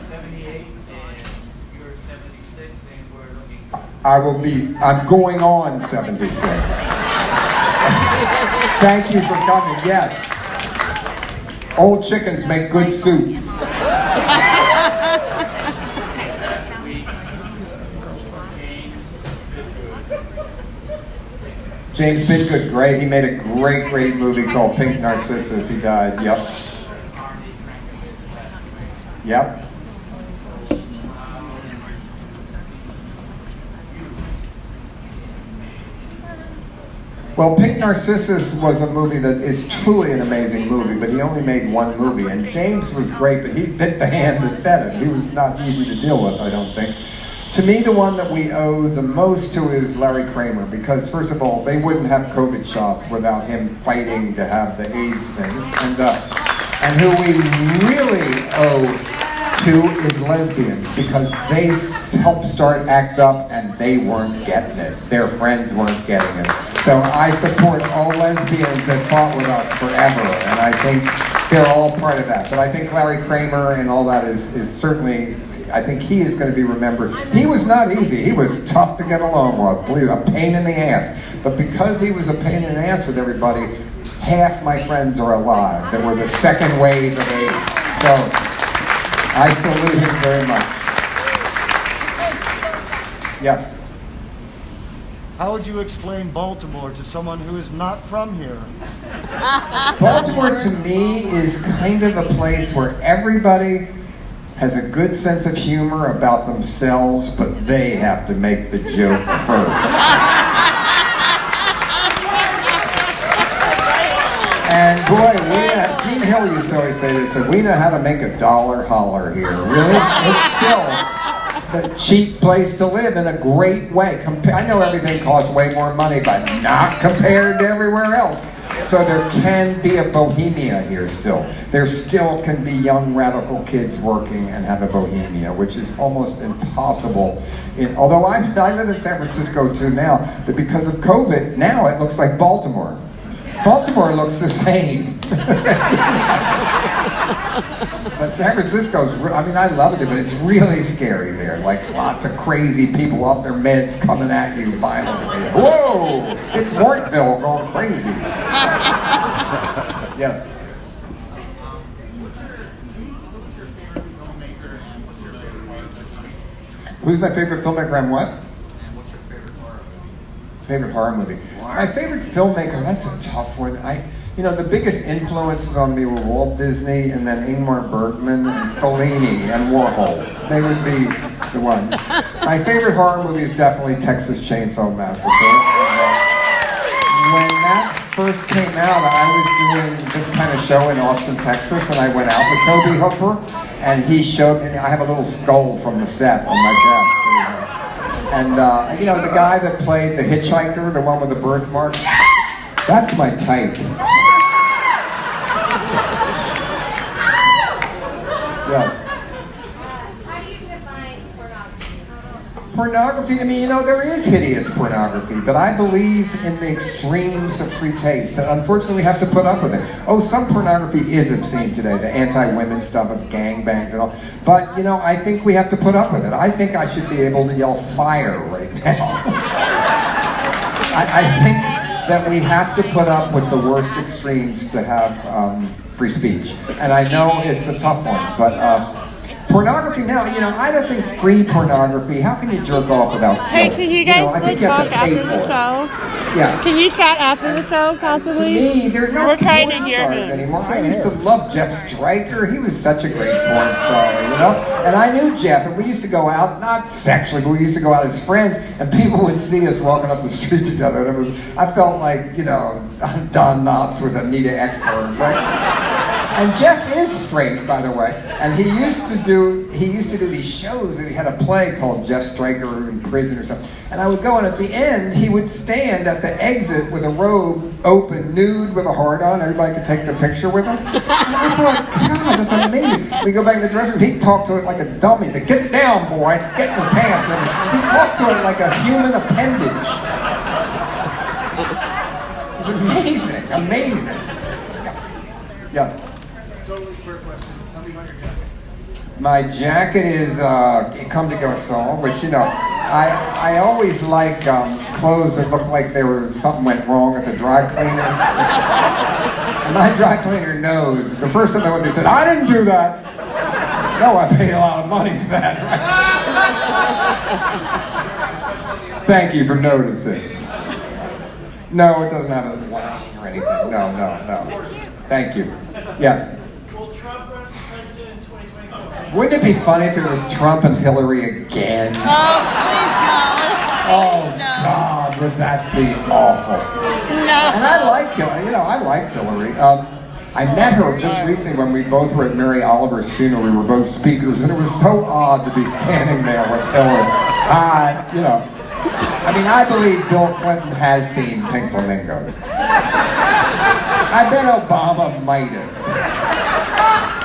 78 and you're 76 and we're looking. I'm going on 76. Thank you for coming, yes. Old chickens make good soup. James Bidgood, great. He made a great movie called Pink Narcissus. He died, yep. Yep. Well, Pink Narcissus was a movie that is truly an amazing movie, but he only made one movie. And James was great, but he bit the hand that fed him. He was not easy to deal with, I don't think. To me, the one that we owe the most to is Larry Kramer, because first of all, they wouldn't have COVID shots without him fighting to have the AIDS things. And who we really owe to is lesbians, because they helped start ACT UP and they weren't getting it. Their friends weren't getting it. So I support all lesbians that fought with us forever, and I think they're all part of that. But I think Larry Kramer and all that is certainly, I think he is going to be remembered. He was not easy. He was tough to get along with, believe it, a pain in the ass. But because he was a pain in the ass with everybody, half my friends are alive that were the second wave of AIDS. So I salute him very much. Yes? How would you explain Baltimore to someone who is not from here? Baltimore to me is kind of a place where everybody has a good sense of humor about themselves, but they have to make the joke first. And boy, Gene Hill used to always say this, that we know how to make a dollar holler here. Really? It's still the cheap place to live in a great way. I know everything costs way more money, but not compared to everywhere else. So there can be a bohemia here still. There still can be young radical kids working and have a bohemia, which is almost impossible. Although I live in San Francisco too now, but because of COVID, now it looks like Baltimore. Baltimore looks the same. But San Francisco's, I mean, I love it, but it's really scary there. Like lots of crazy people off their meds coming at you violently. Whoa! It's Mortville going crazy. Yes. Who's my favorite filmmaker and what? Favorite horror movie. My favorite filmmaker, that's a tough one. The biggest influences on me were Walt Disney and then Ingmar Bergman and Fellini and Warhol. They would be the ones. My favorite horror movie is definitely Texas Chainsaw Massacre. When that first came out, I was doing this kind of show in Austin, Texas, and I went out with Toby Hooper, and he showed me, I have a little skull from the set on my desk. And you know, the guy that played the hitchhiker, the one with the birthmark, that's my type. Yes. How do you define pornography? Pornography to me, you know, there is hideous pornography, but I believe in the extremes of free taste, and unfortunately we have to put up with it. Oh, some pornography is obscene today, the anti-women stuff of gangbangs and all, but, you know, I think we have to put up with it. I think I should be able to yell fire right now. I think that we have to put up with the worst extremes to have free speech. And I know it's a tough one, but pornography now, you know, I don't think free pornography, how can you jerk off without Hey, guilt? can you guys I think you talk have to pay after the for it. show? Yeah. Can you chat after the show, To possibly? me, they're not We're trying porn to hear stars him. anymore. I used to love Jeff Stryker. He was such a great porn star, you know? And I knew Jeff, and we used to go out, not sexually, but we used to go out as friends, and people would see us walking up the street together, and I felt like, you know, Don Knotts with Anita Ekberg, right? And Jeff is straight, by the way, and he used to do these shows, and he had a play called Jeff Stryker in Prison or something. And I would go, and at the end, he would stand at the exit with a robe open, nude, with a heart on. Everybody could take their picture with him. And I thought, God, that's amazing. We go back in the dressing room, he'd talk to it like a dummy. He'd say, get down, boy, get in your pants. And he'd talk to it like a human appendage. It was amazing, amazing. Yeah. Yes. Totally fair question. Tell me about your jacket. My jacket is Comme des Garçons, which, you know, I always like clothes that look like something went wrong at the dry cleaner. And my dry cleaner knows. The first time they said, I didn't do that. No, I paid a lot of money for that. Thank you for noticing. No, it doesn't have a line or anything. No. Thank you. Yes. Will Trump run for president in 2024? Wouldn't it be funny if it was Trump and Hillary again? Oh, please no. Oh, No. God, would that be awful? No. And I like Hillary. You know, I liked Hillary. I met her just recently when we both were at Mary Oliver's funeral. We were both speakers, and it was so odd to be standing there with Hillary. You know, I mean, I believe Bill Clinton has seen pink flamingos. I bet Obama might have.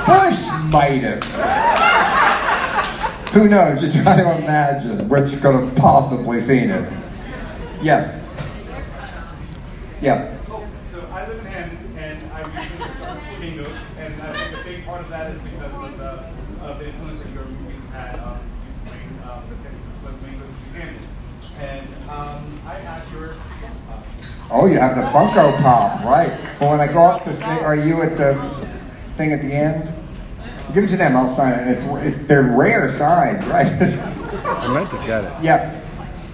Bush might have. Who knows? You try to imagine which could have possibly seen it. Yes. Yes. So I live in Hampton, and I recently started flamingos, and I think a big part of that is because of the influence that your movies had playing the flamingos in Hampton. And I asked your Oh, you have the Funko Pop, right. Well, when I go up the stage, are you at the thing at the end? Give it to them, I'll sign it. They're rare signed, right? I meant to get it. Yes.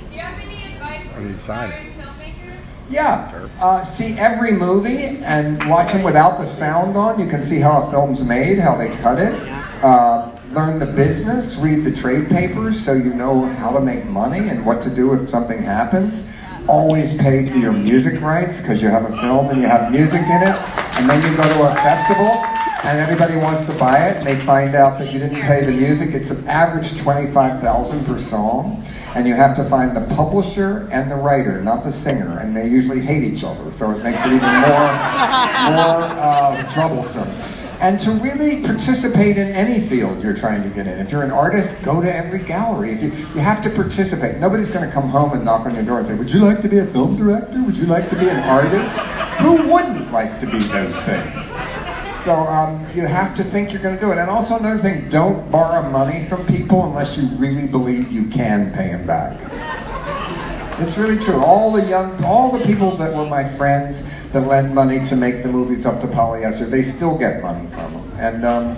Do you have any advice I for need to sign it. aspiring filmmakers? Yeah. See every movie and watch them without the sound on. You can see how a film's made, how they cut it. Learn the business, read the trade papers so you know how to make money and what to do if something happens. Always pay for your music rights because you have a film and you have music in it, and then you go to a festival and everybody wants to buy it and they find out that you didn't pay the music. It's an average $25,000 per song, and you have to find the publisher and the writer, not the singer, and they usually hate each other, so it makes it even more troublesome. And to really participate in any field you're trying to get in. If you're an artist, go to every gallery. If you have to participate. Nobody's going to come home and knock on your door and say, would you like to be a film director? Would you like to be an artist? Who wouldn't like to be those things? So you have to think you're going to do it. And also another thing, don't borrow money from people unless you really believe you can pay them back. It's really true. All the people that were my friends that lent money to make the movies up to polyester, they still get money from them.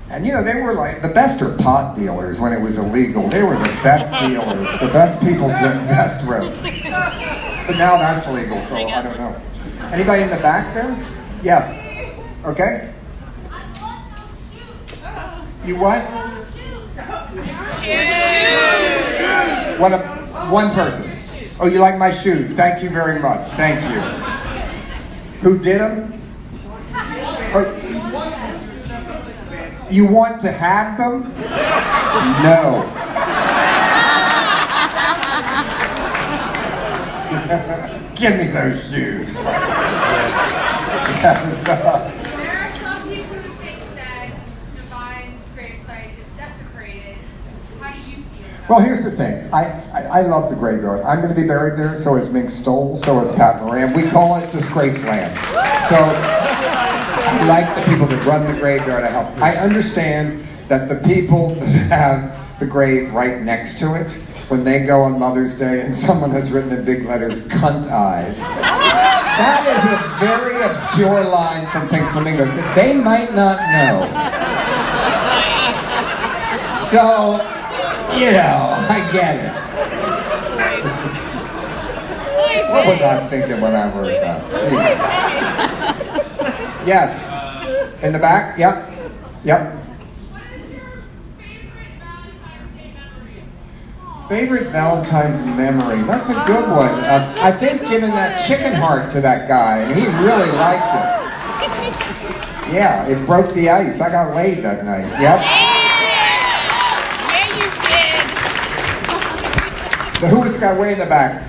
And you know, they were like, the best are pot dealers when it was illegal. They were the best dealers, the best people to invest with. But now that's legal, so I don't know. Anybody in the back there? Yes. Okay. You what? One person. Oh, you like my shoes? Thank you very much. Thank you. Who did them? Or, you want to have them? No. Give me those shoes. Yes, There are some people who think that Divine's gravesite is desecrated. How do you feel? well, here's the thing. I love the graveyard. I'm going to be buried there, so is Mink Stoll, so is Pat Moran. We call it Disgraceland. So I like the people that run the graveyard. I understand that the people that have the grave right next to it, when they go on Mother's Day and someone has written in big letters, cunt eyes. That is a very obscure line from Pink Flamingos that they might not know. So, you know, I get it. What was I thinking when I wrote that? Jeez. Yes. In the back? Yep. Yep. Favorite Valentine's memory? That's a good one. I think giving that chicken heart to that guy, and he really liked it. Yeah, it broke the ice. I got laid that night. Yep. Yeah, you did. So who was the guy way in the back?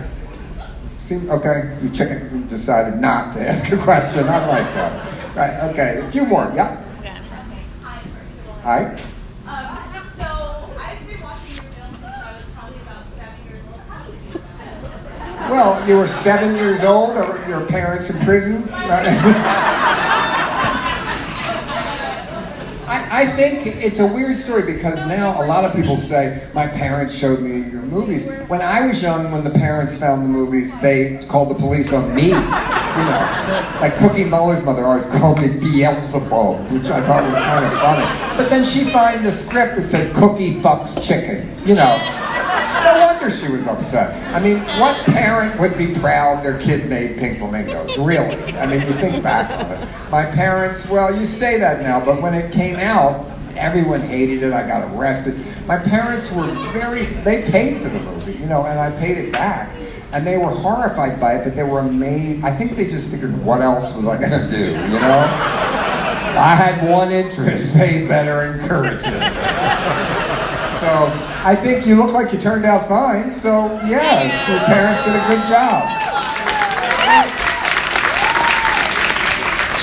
See, okay, you chicken decided not to ask a question. I like that. Right, okay, a few more. Yep. Hi. So I've been watching your film since I was probably about 7 years old. How do you feel about that? Well, you were 7 years old, or your parents in prison? I think it's a weird story because now a lot of people say, my parents showed me your movies. When I was young, when the parents found the movies, they called the police on me. You know, like Cookie Muller's mother always called me Beelzebub, which I thought was kind of funny. But then she found a script that said Cookie fucks chicken, you know. No wonder she was upset. I mean, what parent would be proud their kid made Pink Flamingos? Really? I mean, you think back on it. My parents, well, you say that now, but when it came out, everyone hated it. I got arrested. My parents were they paid for the movie, you know, and I paid it back. And they were horrified by it, but they were amazed. I think they just figured, what else was I gonna do, you know? I had one interest, they better encourage it. So, I think you look like you turned out fine, so yes, your parents did a good job.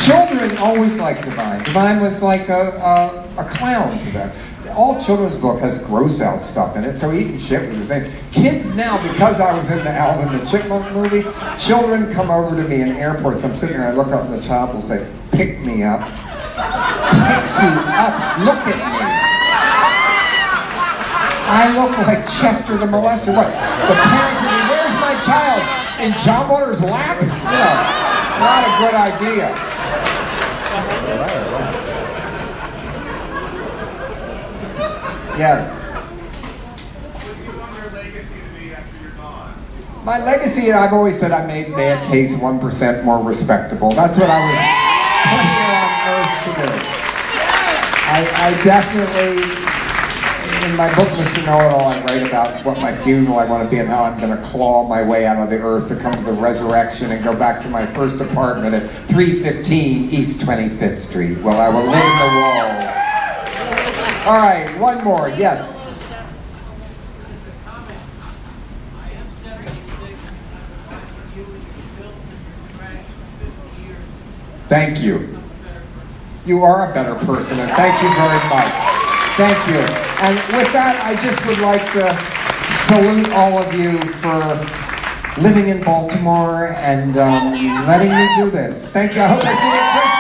Children always liked Divine. Divine was like a clown to them. All children's book has gross out stuff in it, so eating shit was the same. Kids now, because I was in the Alvin the Chipmunk movie, children come over to me in airports. I'm sitting there, I look up and the child will say, pick me up. Pick you up. Look at me. I look like Chester the Molester. What? The parents would be, where's my child? In John Waters' lap? You know, not a good idea. Yes. What do you want your legacy to be after you're gone? My legacy, I've always said I made bad taste 1% more respectable. That's what I was put here on earth to do. I definitely, in my book, Mr. Know-It-All, I write about what my funeral I want to be and how I'm going to claw my way out of the earth to come to the resurrection and go back to my first apartment at 315 East 25th Street. Well, I will live in the wall. All right, one more. Yes. Thank you. You are a better person, and thank you very much. Thank you. And with that, I just would like to salute all of you for living in Baltimore and letting me do this. Thank you. I hope I see you next